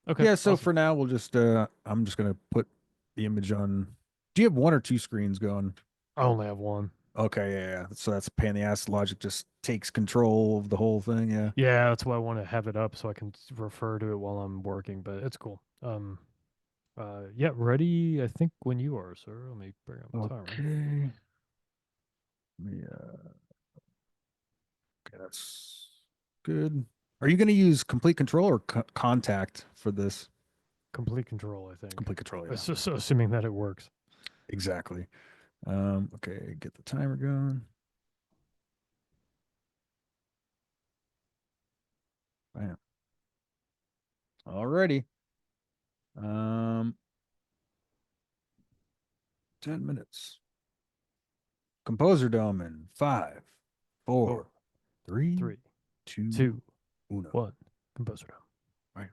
Okay, Yeah, so awesome. for now we'll just I'm just gonna put the image on. Do you have one or two screens going? I only have one. Okay, yeah. So that's a pain in the ass. Logic just takes control of the whole thing. Yeah. Yeah, that's why I want to have it up so I can refer to it while I'm working, but it's cool. Yeah, ready, I think when you are, sir. Let me bring up the timer. Okay. Yeah. Okay, that's good. Are you going to use complete control or contact for this? Complete control, I think. Complete control, yeah. So assuming that it works. Exactly. Okay, get the timer going. Bam. Alrighty. Um, 10 minutes. Composer Dome in five, Four, four, three, three, two, two, uno. one. Composer down. Right.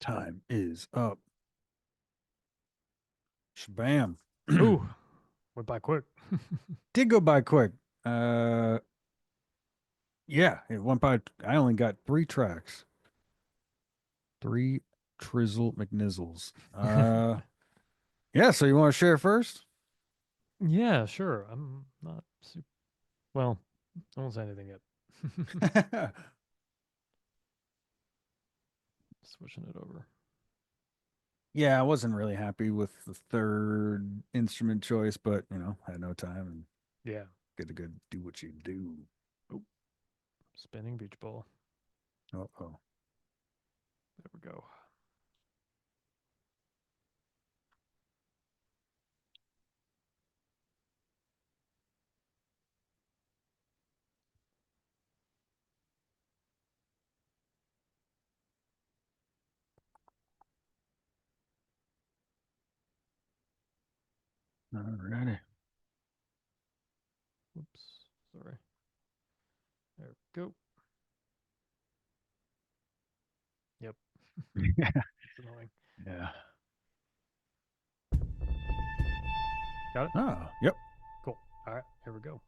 Time is up. Shabam. Ooh, went by quick. Did go by quick. Uh, yeah, it went by. I only got 3 tracks. Three Trizzle McNizzles. Yeah. So you want to share first? Yeah, sure. I'm not super. Well, I won't say anything yet. Switching it over. Yeah, I wasn't really happy with the third instrument choice, but had no time and Yeah. get to go do what you do. Oh, spinning beach ball. Oh. There we go. Alrighty. Oops. Sorry. There we go. Yep. It's annoying. Yeah. Got it? Oh, yep. Cool. All right. Here we go.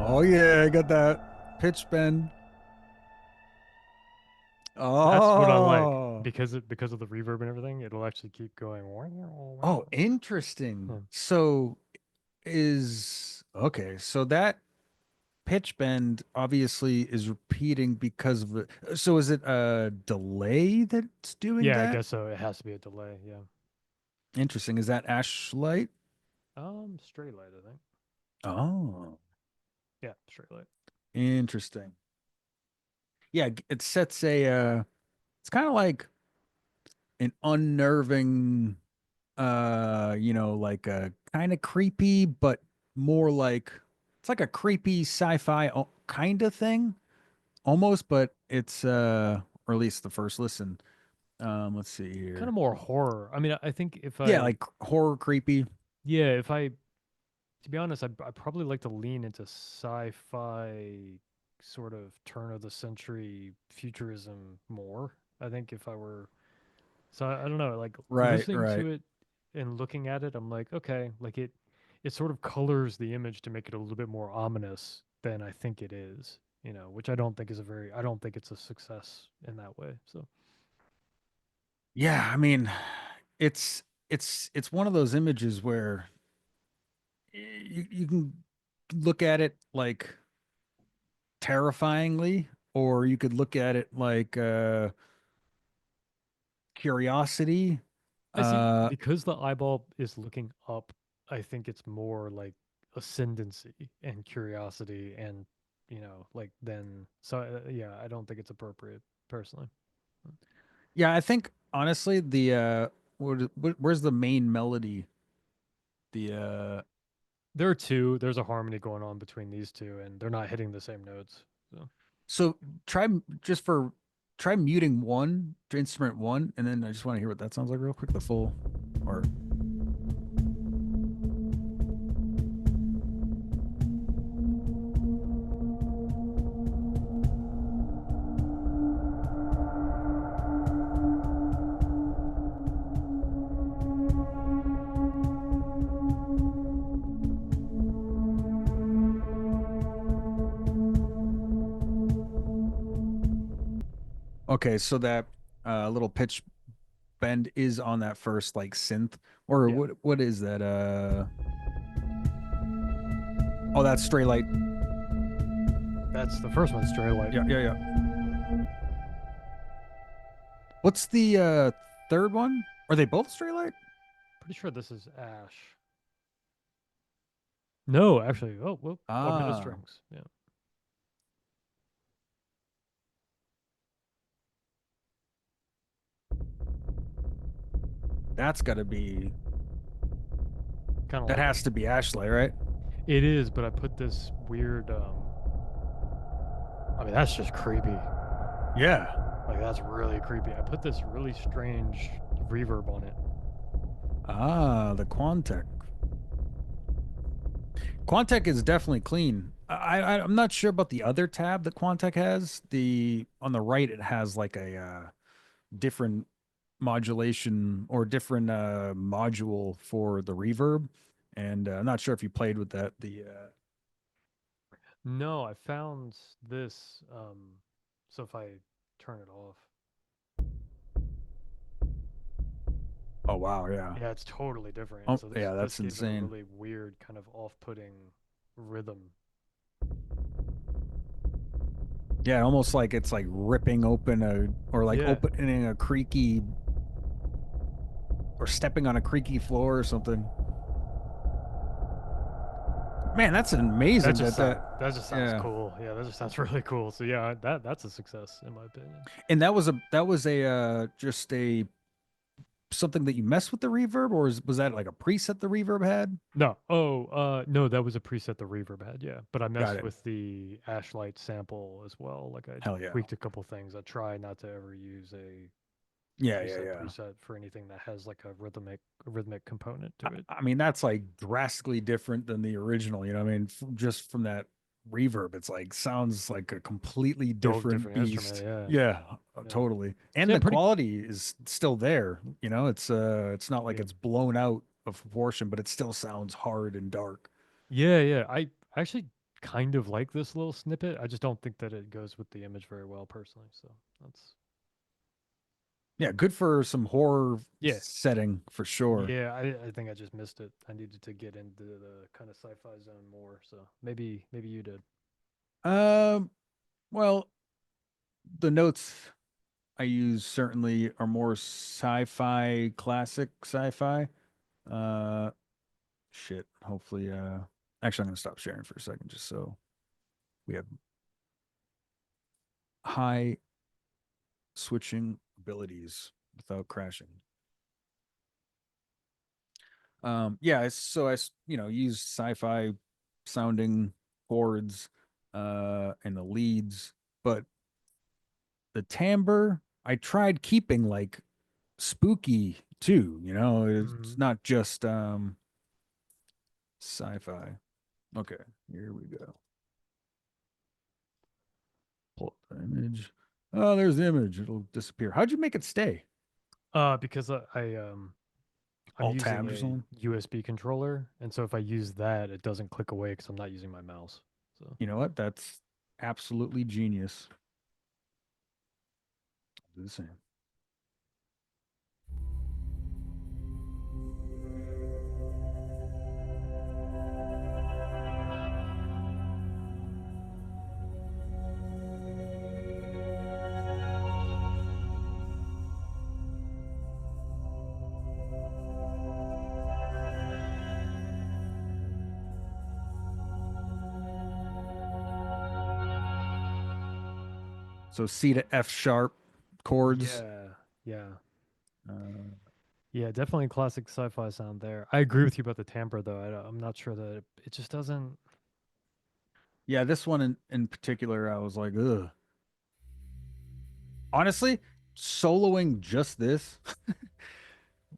Oh yeah, I got that pitch bend. That's what I like Oh. because of the reverb and everything. It'll actually keep going. Oh, interesting. Hmm. So is okay, so that pitch bend obviously is repeating because of it. So is it a delay that's doing Yeah, I that? guess so. It has to be a delay. Yeah. Interesting. Is that ash light? Straight light, I think. Oh, Yeah, straight light. interesting. Yeah, it sets a it's kind of like an unnerving like a kind of creepy but more like it's like a creepy sci-fi kind of thing almost, but it's or at least the first listen. Let's see Kind here. of more horror. I mean, I think if Yeah, I, like horror creepy. yeah, if I, to be honest, I probably like to lean into sci-fi sort of turn of the century futurism more. I think if I were, so I don't know, like Right, listening right. to it and looking at it, I'm like, okay, like it sort of colors the image to make it a little bit more ominous than I think it is, which I don't think is I don't think it's a success in that way. So Yeah, I mean, it's one of those images where you can look at it like terrifyingly, or you could look at it like curiosity. I see Uh, because the eyeball is looking up, I think it's more like ascendancy and curiosity and like then so yeah, I don't think it's appropriate personally. yeah, I think honestly the where's the main melody? The There are two, there's a harmony going on between these two and they're not hitting the same notes. So so just for try muting one instrument one, and then I just want to hear what that sounds like real quick. The full or okay, so that little pitch bend is on that first like synth, or yeah, what is that? Oh, that's straight light. that's the first one, straight light. Yeah, yeah, yeah. What's the third one? Are they both straight light? Pretty sure this is Ash. No, actually, oh, well, augmented Ah, strings. Yeah. That's got to be, Kind of that like a. has to be Ashley, right? It is, but I put this weird. I mean, that's just creepy. Yeah. Like that's really creepy. I put this really strange reverb on it. Ah, the Quantec. Quantec is definitely clean. I'm not sure about the other tab that Quantec has. The on the right it has like a different modulation or different module for the reverb, and I'm not sure if you played with that. The No, I found this. So if I turn it off, oh wow, yeah, yeah, it's totally different. And oh so this yeah, this that's gave it a insane. really weird kind of off-putting rhythm. Yeah, almost like it's like ripping open a or like Yeah, opening a creaky or stepping on a creaky floor or something. Man, that's amazing that that just sounds yeah. cool. Yeah, that just sounds really cool. So yeah, that's a success in my opinion. And that was a just a something that you messed with the reverb, or was that like a preset the reverb had? No, oh, no, that was a preset the reverb had, yeah. But I Got messed it. with the Ashlight sample as well. Like I Hell yeah. tweaked a couple things. I try not to ever use a Yeah, yeah, yeah. preset for anything that has like a rhythmic component to it. I mean, that's like drastically different than the original. You know, what I mean, just from that reverb, it's like sounds like a completely Total different different instrument, beast. yeah. Yeah, Yeah. totally. So And yeah, the pretty quality is still there. You know, it's not like yeah. it's blown out of proportion, but it still sounds hard and dark. Yeah, yeah. I actually kind of like this little snippet. I just don't think that it goes with the image very well personally. So that's Yeah, good for some horror yeah. setting for sure. Yeah, I think I just missed it. I needed to get into the kind of sci-fi zone more. So maybe you did. Um, well, the notes I use certainly are more sci-fi, classic sci-fi. Uh, shit. Hopefully, actually, I'm gonna stop sharing for a second, just so we have high switching abilities without crashing. Yeah. So use sci-fi sounding chords, and the leads, but the timbre I tried keeping like spooky too. You know, it's Mhm. not just sci-fi. Okay, here we go. Pull up the image. Oh, there's the image. It'll disappear. How'd you make it stay? Because I'm Alt using tabs or a something? USB controller, and so if I use that, it doesn't click away because I'm not using my mouse. So You know what? That's absolutely genius. Do the same. So C to F sharp chords. yeah, yeah. Uh, Yeah, definitely classic sci-fi sound there. I agree with you about the timbre though. I'm not sure that it just doesn't. yeah, this one in particular, I was like, ugh. Honestly, soloing just this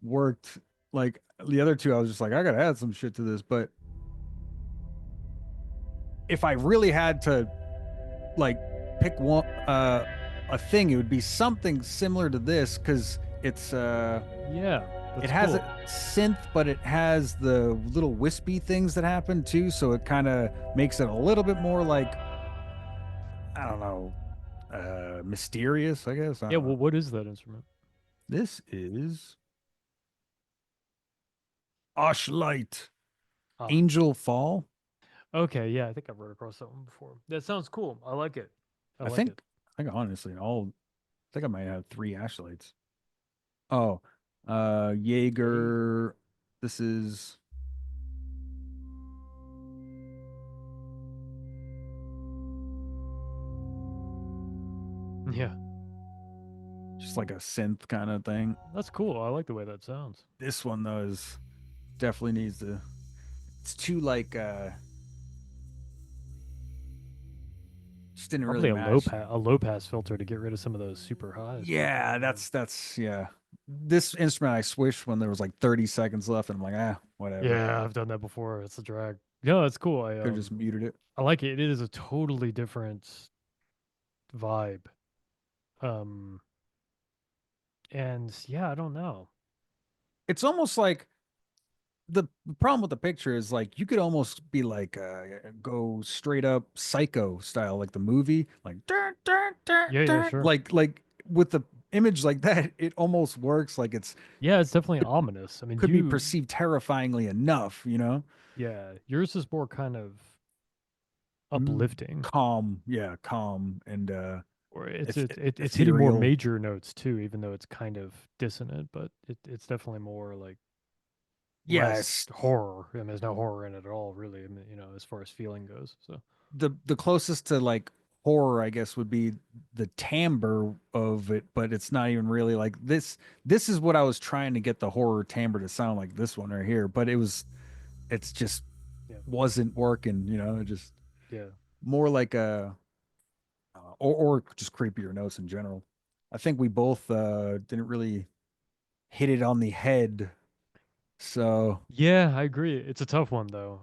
worked. Like the other two, I was just like, I gotta add some shit to this. But if I really had to like pick one a thing, it would be something similar to this because Yeah, it that's has a cool. synth, but it has the little wispy things that happen too, so it kind of makes it a little bit more like I don't know, mysterious, I guess. I Yeah, don't know. well, what is that instrument? This is Oshlight Ah, Angel Fall. okay. Yeah, I think I've run across that one before. That sounds cool. I like it. I I like it. think I think honestly, I think I might have three Ashlights. Oh, Jaeger. Jaeger. This is Yeah. just like a synth kind of thing. That's cool. I like the way that sounds. This one though is definitely needs to. It's too like just didn't really Probably match. a low pass filter to get rid of some of those super highs, right? Yeah, that's yeah. This instrument I switched when there was like 30 seconds left, and I'm like, whatever. Yeah, I've done that before. It's a drag. No, it's cool. Could have just muted it. I like it. It is a totally different vibe. Um and yeah, I don't know. It's almost like the problem with the picture is like you could almost be like go straight up psycho style like the movie like dun, dun, dun, Yeah, yeah, dun. sure. Like with the image like that it almost works like it's Yeah, it's definitely ominous. I mean, could be perceived terrifyingly enough, yeah, yours is more kind of Mm, uplifting, calm, yeah, calm and or it's eth- it's it, it's hitting more ethereal. major notes too, even though it's kind of dissonant, but it's definitely more like less Yes, horror. I mean, there's no horror in it at all, really. I mean, as far as feeling goes. So the closest to like horror I guess would be the timbre of it, but it's not even really like this is what I was trying to get the horror timbre to sound like this one right here, but it's just yeah, wasn't working, it just yeah, more like a or just creepier notes in general. I think we both didn't really hit it on the head. So yeah. I agree. It's a tough one though.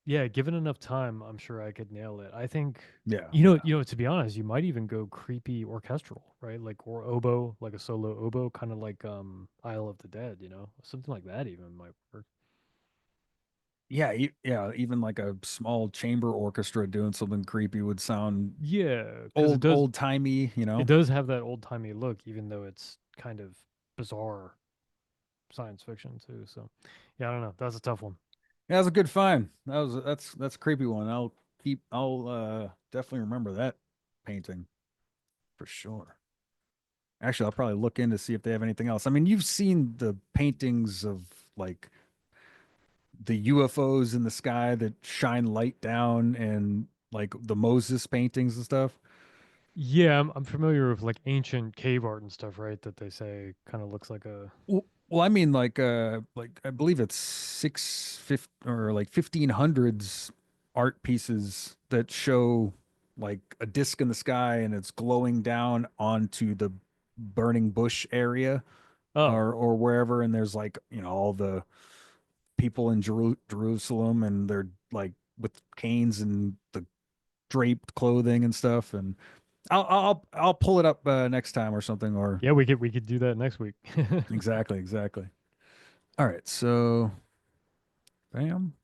Yeah, given enough time, I'm sure I could nail it. I think yeah, yeah. to be honest, you might even go creepy orchestral, right? Like or oboe, like a solo oboe, kind of like Isle of the Dead, something like that even might work. Yeah, yeah, even like a small chamber orchestra doing something creepy would sound Yeah, because old timey, it does have that old timey look, even though it's kind of bizarre science fiction too. So, yeah, I don't know. That's a tough one. Yeah, that was a good find. That's a creepy one. I'll definitely remember that painting for sure. Actually, I'll probably look in to see if they have anything else. I mean, you've seen the paintings of like the UFOs in the sky that shine light down and like the Moses paintings and stuff. Yeah, I'm familiar with like ancient cave art and stuff, right? That they say kind of looks like a. Well, I mean, like I believe it's 650 or like 1500s art pieces that show like a disc in the sky and it's glowing down onto the burning bush area Oh, or wherever, and there's like all the people in Jerusalem and they're like with canes and the draped clothing and stuff, and I'll pull it up next time or something or yeah, we could do that next week. exactly. All right, so bam.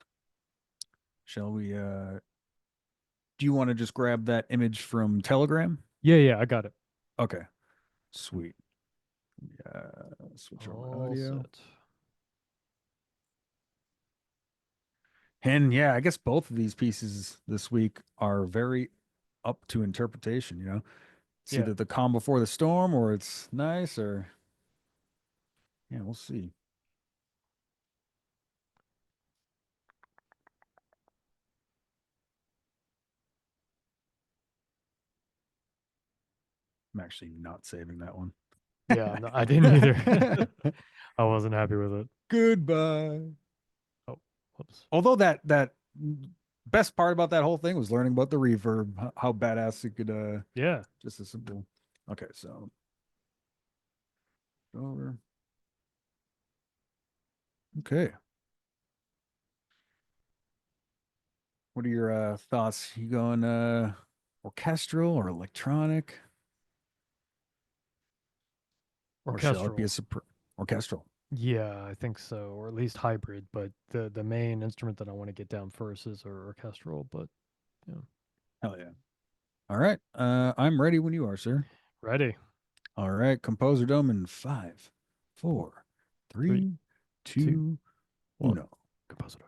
Shall we do you want to just grab that image from Telegram? Yeah, yeah, I got it. Okay, sweet. Switch over to All audio. set. And yeah, I guess both of these pieces this week are very up to interpretation, It's Yeah. either the calm before the storm or it's nice or yeah, we'll see. I'm actually not saving that one. Yeah, no, I didn't either. I wasn't happy with it. Goodbye. Oh, whoops. Although that best part about that whole thing was learning about the reverb, how badass it could Yeah. just a simple. Okay, so over. Okay. What are your thoughts? You going orchestral or electronic? Or shall it be a Orchestral. orchestral? Yeah, I think so, or at least hybrid. But the main instrument that I want to get down first is orchestral. But yeah, Hell yeah. All right. I'm ready when you are, sir. ready. All right. Composer dome in five, Four, four, three, three, two, two, one. uno. Compositor.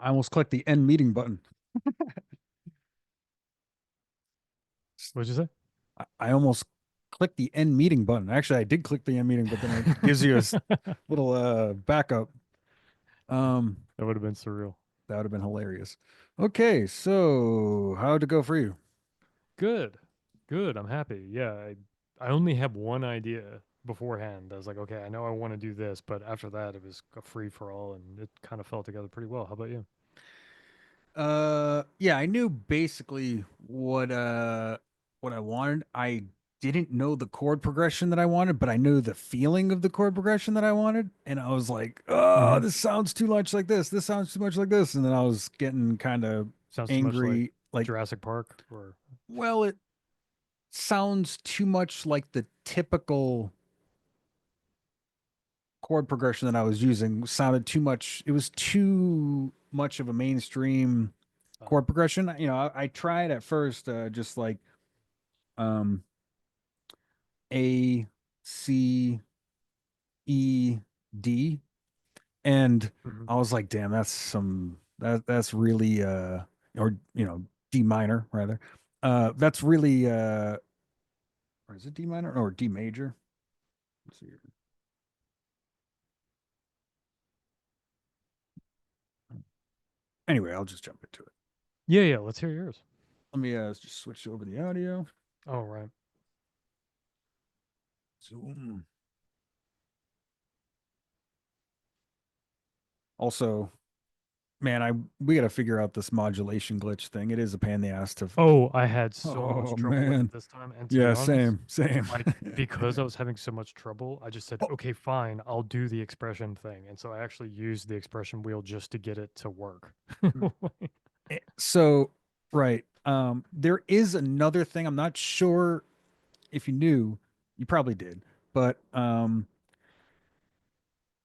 I almost clicked the end meeting button. What'd you say? I almost clicked the end meeting button. Actually, I did click the end meeting, but then it gives you a That little backup. Um, would have been surreal. that would have been hilarious. Okay, so how'd it go for you? Good. Good. I'm happy. Yeah. I only have one idea beforehand. I was like, okay, I know I want to do this, but after that, it was a free for all and it kind of fell together pretty well. How about you? Yeah, I knew basically what I wanted. I didn't know the chord progression that I wanted, but I knew the feeling of the chord progression that I wanted. And I was like, oh, Hmm. this sounds too much like this. This sounds too much like this. And then I was getting kind of Sounds too much like angry. Like, Jurassic Park or. well, it sounds too much like the typical chord progression that I was using. Sounded too much. It was too much of a mainstream Uh, chord progression. I tried at first, just like um A, C, E, D, and mhm. I was like, damn, that's really or D minor rather. That's really or is it D minor or D major? Let's see here. Anyway, I'll just jump into it. Yeah, yeah. Let's hear yours. Let me just switch over the audio. Oh, right. Zoom. Also, man, I we got to figure out this modulation glitch thing. It is a pain in the ass to. Oh, I had so much Oh trouble with it man. this time. And to be Yeah, honest, same. because I was having so much trouble, I just said, Oh, okay, fine, I'll do the expression thing. And so I actually used the expression wheel just to get it to work. so right. There is another thing. I'm not sure if you knew. You probably did, but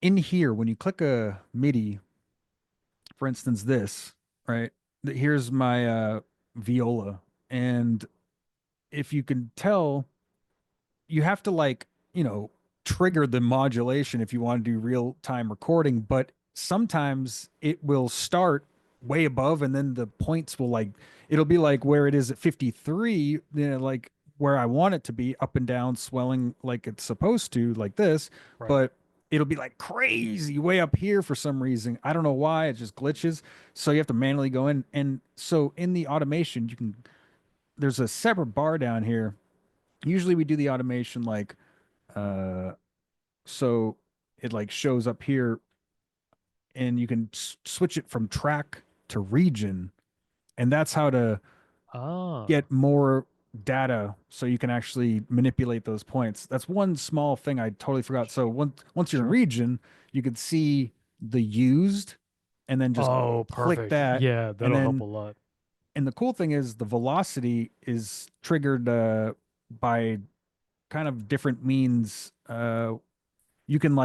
in here when you click a MIDI, for instance, this right. Here's my viola, and if you can tell, you have to trigger the modulation if you want to do real time recording, but sometimes it will start way above and then the points will it'll be like where it is at 53, like where I want it to be up and down swelling like it's supposed to like this, Right. but it'll be like crazy way up here for some reason. I don't know why, it just glitches. So you have to manually go in, and so in the automation there's a separate bar down here. Usually we do the automation uh so it like shows up here, and you can switch it from track to region, and that's how to Ah, get more data so you can actually manipulate those points. That's one small thing I totally forgot. So once you're in sure. region, you could see the used and then just Oh, click perfect. that, Yeah, and that'll help a then lot. and the cool thing is the velocity is triggered by kind of different means. You can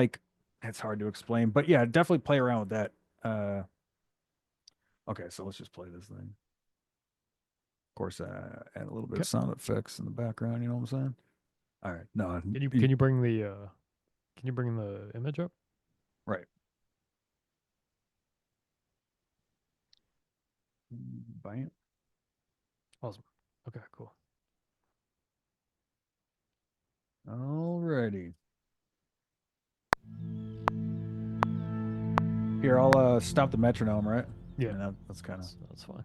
it's hard to explain, but yeah, definitely play around with that. Okay, so let's just play this thing. Of course, add a little bit Okay. of sound effects in the background. You know what I'm saying? All right, no, Can you bring the can you bring the image up? right. Bam. Awesome. Okay, cool. Alrighty. Here, I'll stop the metronome. Right. I Yeah, mean that's kind of. that's fine.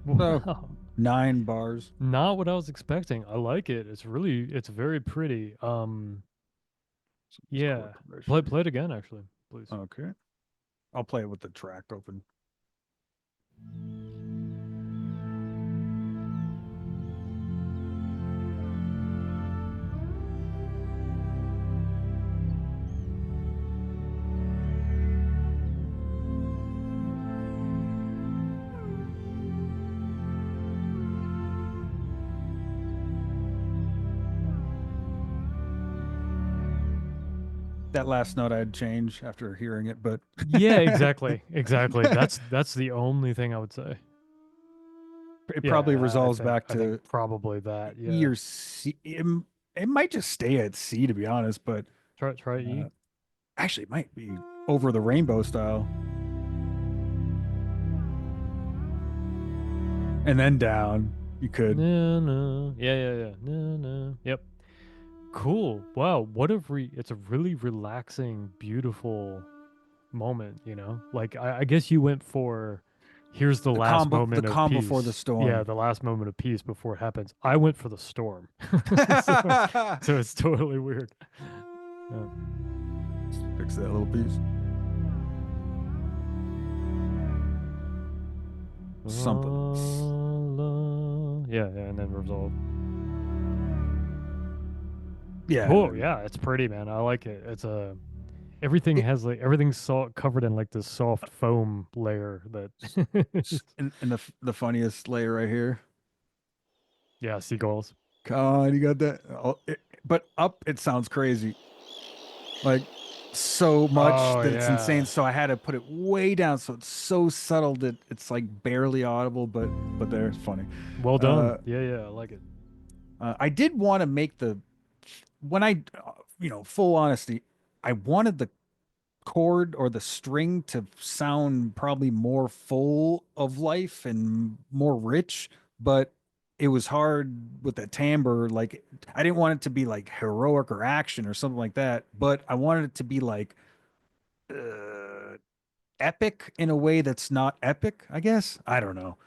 So Wow. 9 bars. Not what I was expecting. I like it. It's very pretty. So this chord Yeah. progression Play here. it again actually, please. Okay, I'll play it with the track open. that last note I'd change after hearing it, but Yeah, exactly, exactly. That's the only thing I would say. it probably Yeah, resolves back I think to probably that. E Yeah, or C. It might just stay at C to be honest, but try uh, E. actually it might be over the rainbow style and then down. You could. No, no. Yeah. No, no. Yep. Cool. Wow. What a it's a really relaxing, beautiful moment, you know? Like I guess you went for here's the last The moment of calm before the peace. Yeah, storm. the last moment of peace before it happens. I went for the storm. so, so it's totally weird. Yeah. Fix that little piece. Something. Yeah, and then resolve. Yeah, and Cool. then Yeah, it's pretty, man. I like it. It's a everything it, has like everything's covered in like this soft foam layer that and the funniest layer right here. yeah, seagulls. Come on, you got that. But up, it sounds crazy. Like so much Oh that it's insane. yeah. So I had to put it way down so it's so subtle that it's like barely audible, but there, it's funny. Well done. Uh, Yeah, I like it. I did want to make the when I full honesty, I wanted the chord or the string to sound probably more full of life and more rich, but it was hard with the timbre. Like I didn't want it to be like heroic or action or something like that, but I wanted it to be like uh, epic in a way that's not epic, I guess. I don't know.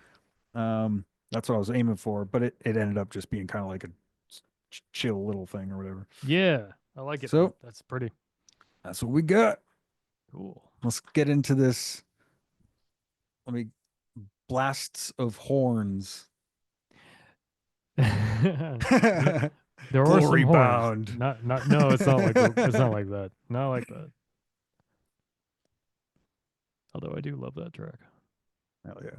That's what I was aiming for, but it ended up just being kind of like a chill little thing or whatever. Yeah, I like it, man. So That's pretty that's what we got. cool. Let's get into this. Let me blasts of horns. there, there are some Glory horns. bound. Not no, it's not like it's not like that. Not like that. Although I do love that track. Hell yeah.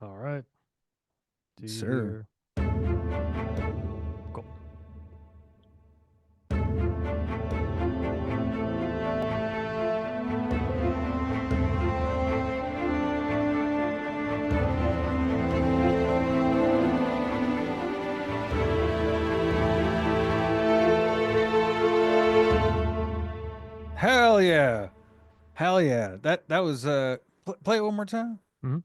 All right. Do you Sir. hear? Cool. Hell yeah. Hell yeah. That was play it one more time. Hmm.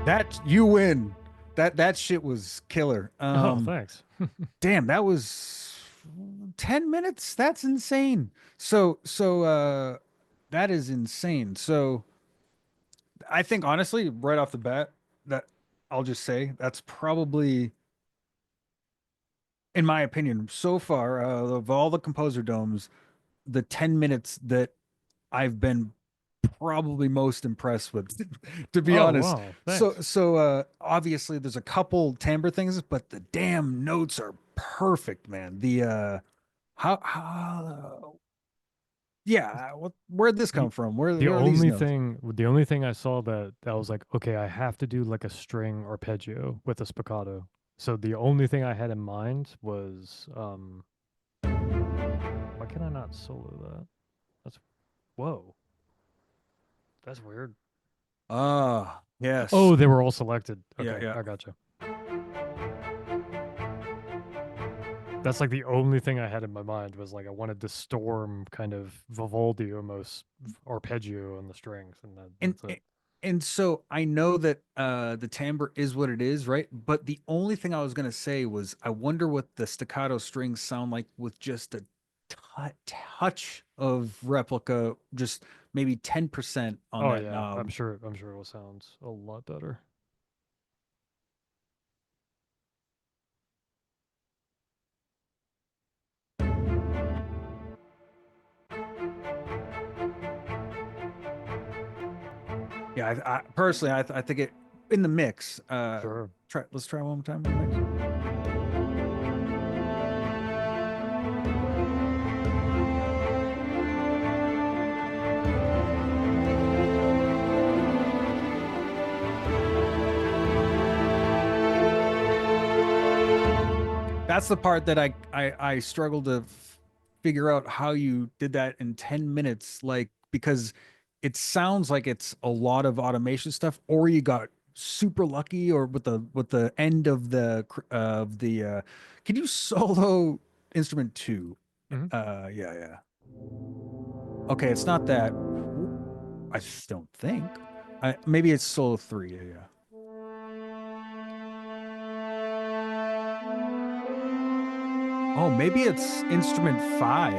That you win. That shit was killer. Oh, thanks. Damn, that was 10 minutes. That's insane. So that is insane. So I think honestly, right off the bat, that I'll just say that's probably, in my opinion, so far of all the composer domes, the 10 minutes that I've been probably most impressed with, to be Oh honest. wow, So thanks. so obviously there's a couple timbre things, but the damn notes are perfect, man. The how yeah, where'd this come The from? Where are these notes? the only thing I saw that was like, okay, I have to do like a string arpeggio with a spiccato. So the only thing I had in mind was why can I not solo that? That's whoa, that's weird. Ah, yes. Oh, they were all selected. Yeah, Okay, yeah. I gotcha. That's like the only thing I had in my mind was like I wanted the storm kind of Vivaldi almost arpeggio on the strings, and And that's it. and so I know that the timbre is what it is, right? But the only thing I was gonna say was I wonder what the staccato strings sound like with just a touch of replica, just maybe 10% on Oh that yeah, knob. I'm sure it will sound a lot better. Yeah, I personally, I think it. in the mix. Sure. Try. Let's try one more time in the mix. That's the part that I struggle to figure out how you did that in 10 minutes, like because it sounds like it's a lot of automation stuff, or you got super lucky, or with the end of the can you solo instrument two? Hmm. Yeah, yeah. Okay, it's not that. I don't think. Maybe it's solo three. Yeah, yeah. Oh, maybe it's instrument five.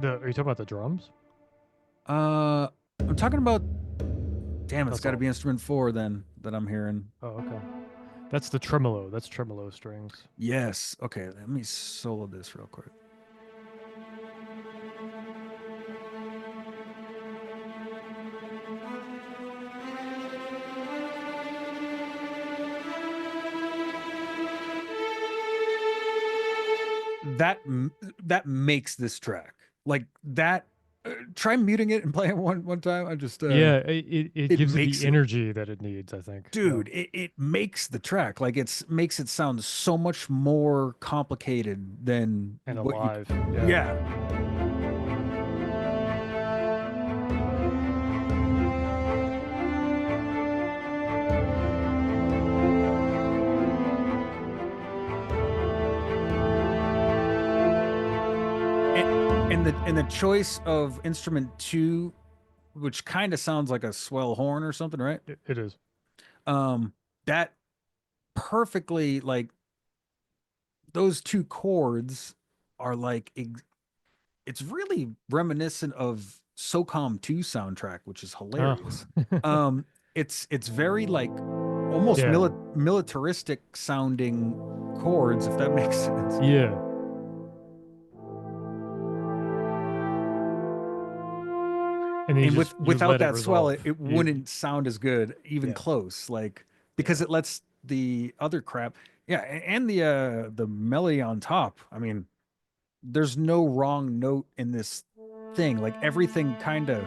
Are you talking about the drums? Uh, I'm talking about. Damn, it's That's got to all. be instrument four then that I'm hearing. Oh, okay. That's the tremolo. That's tremolo strings. Yes. Okay, let me solo this real quick. That that makes this track like that. Try muting it and playing it one time. I just Yeah, it it gives it the makes it, energy that it needs, I think. Yeah. dude. It makes the track like it's makes it sound so much more complicated than And what you. alive. Yeah. Yeah, and and the choice of instrument two, which kind of sounds like a swell horn or something, right? It is. That perfectly like those two chords are like it's really reminiscent of SOCOM 2 soundtrack, which is Oh. hilarious. Um, it's very like almost Yeah. militaristic sounding chords, if that makes sense. Yeah. And then And you without let it that swell, resolve. it You wouldn't sound as good, even yeah. close. Like because Yeah. it lets the other crap, yeah, and the melody on top. I mean, there's no wrong note in this thing. Like everything kind of.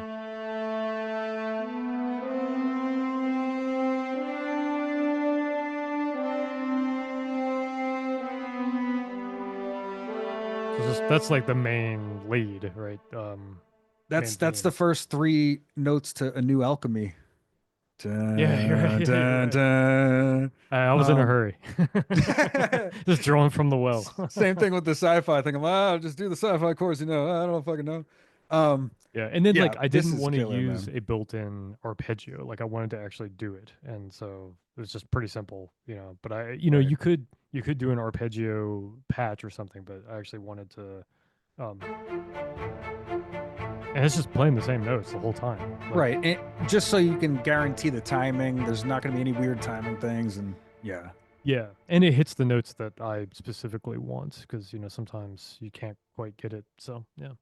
So just that's like the main lead, right? Main That's the theme. first three notes to A New Alchemy. Yeah, you're right. Dun, Yeah, you're dun, right. dun. I was in a Um, hurry. Just drawing from the well. same thing with the sci-fi thing. I'm like, I'll just do the sci-fi course, I don't fucking know. Um, Yeah, and then yeah, like I this didn't is want to killer, use man. a built-in arpeggio. Like I wanted to actually do it, and so it was just pretty simple, But Right. you could do an arpeggio patch or something, but I actually wanted to, and it's just playing the same notes the whole time. Like Right. And just so you can guarantee the timing, there's not going to be any weird timing things. And yeah. yeah, and it hits the notes that I specifically want because sometimes you can't quite get it. So yeah,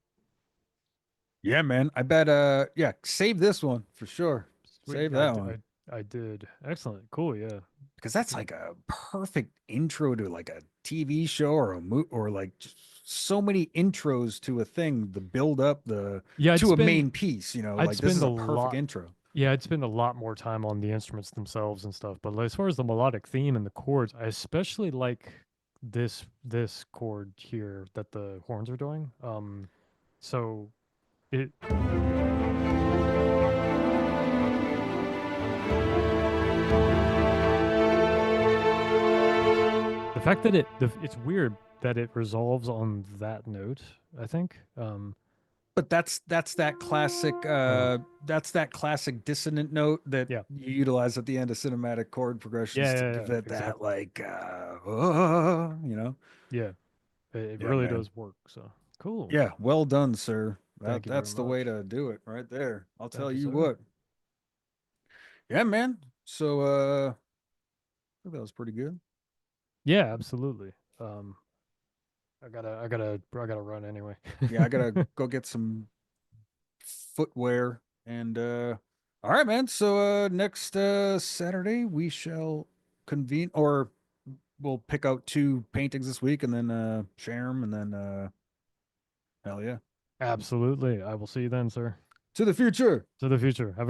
Yeah, man. I bet, yeah, save this one for sure. sweet. Save that one. I did excellent, cool. Yeah, Because that's yeah. like a perfect intro to like a TV show or a movie or like just so many intros to a thing, the build up, the Yeah, to a main piece, I'd like this spend is a a perfect lot. intro. Yeah, I'd spend a lot more time on the instruments themselves and stuff. But like, as far as the melodic theme and the chords, I especially like this chord here that the horns are doing. So it the fact that it's weird that it resolves on that note. I think. But Uh, that's that classic dissonant note that yeah, you utilize at the end of cinematic chord progressions to give it that exactly. like Yeah, it Yeah, really man. does work. So cool. Yeah, well done, sir. Thank you very That's the way much. to do it right there. I'll tell Thank you, you sir. what. Yeah, man. So I think that was pretty good. Yeah, absolutely. Um, I gotta run anyway. Yeah, I gotta go get some footwear and All right, man. So next Saturday we shall convene, or we'll pick out two paintings this week and then share them, and then hell yeah, Absolutely. I will see you then, sir. to the future. To the future. Have a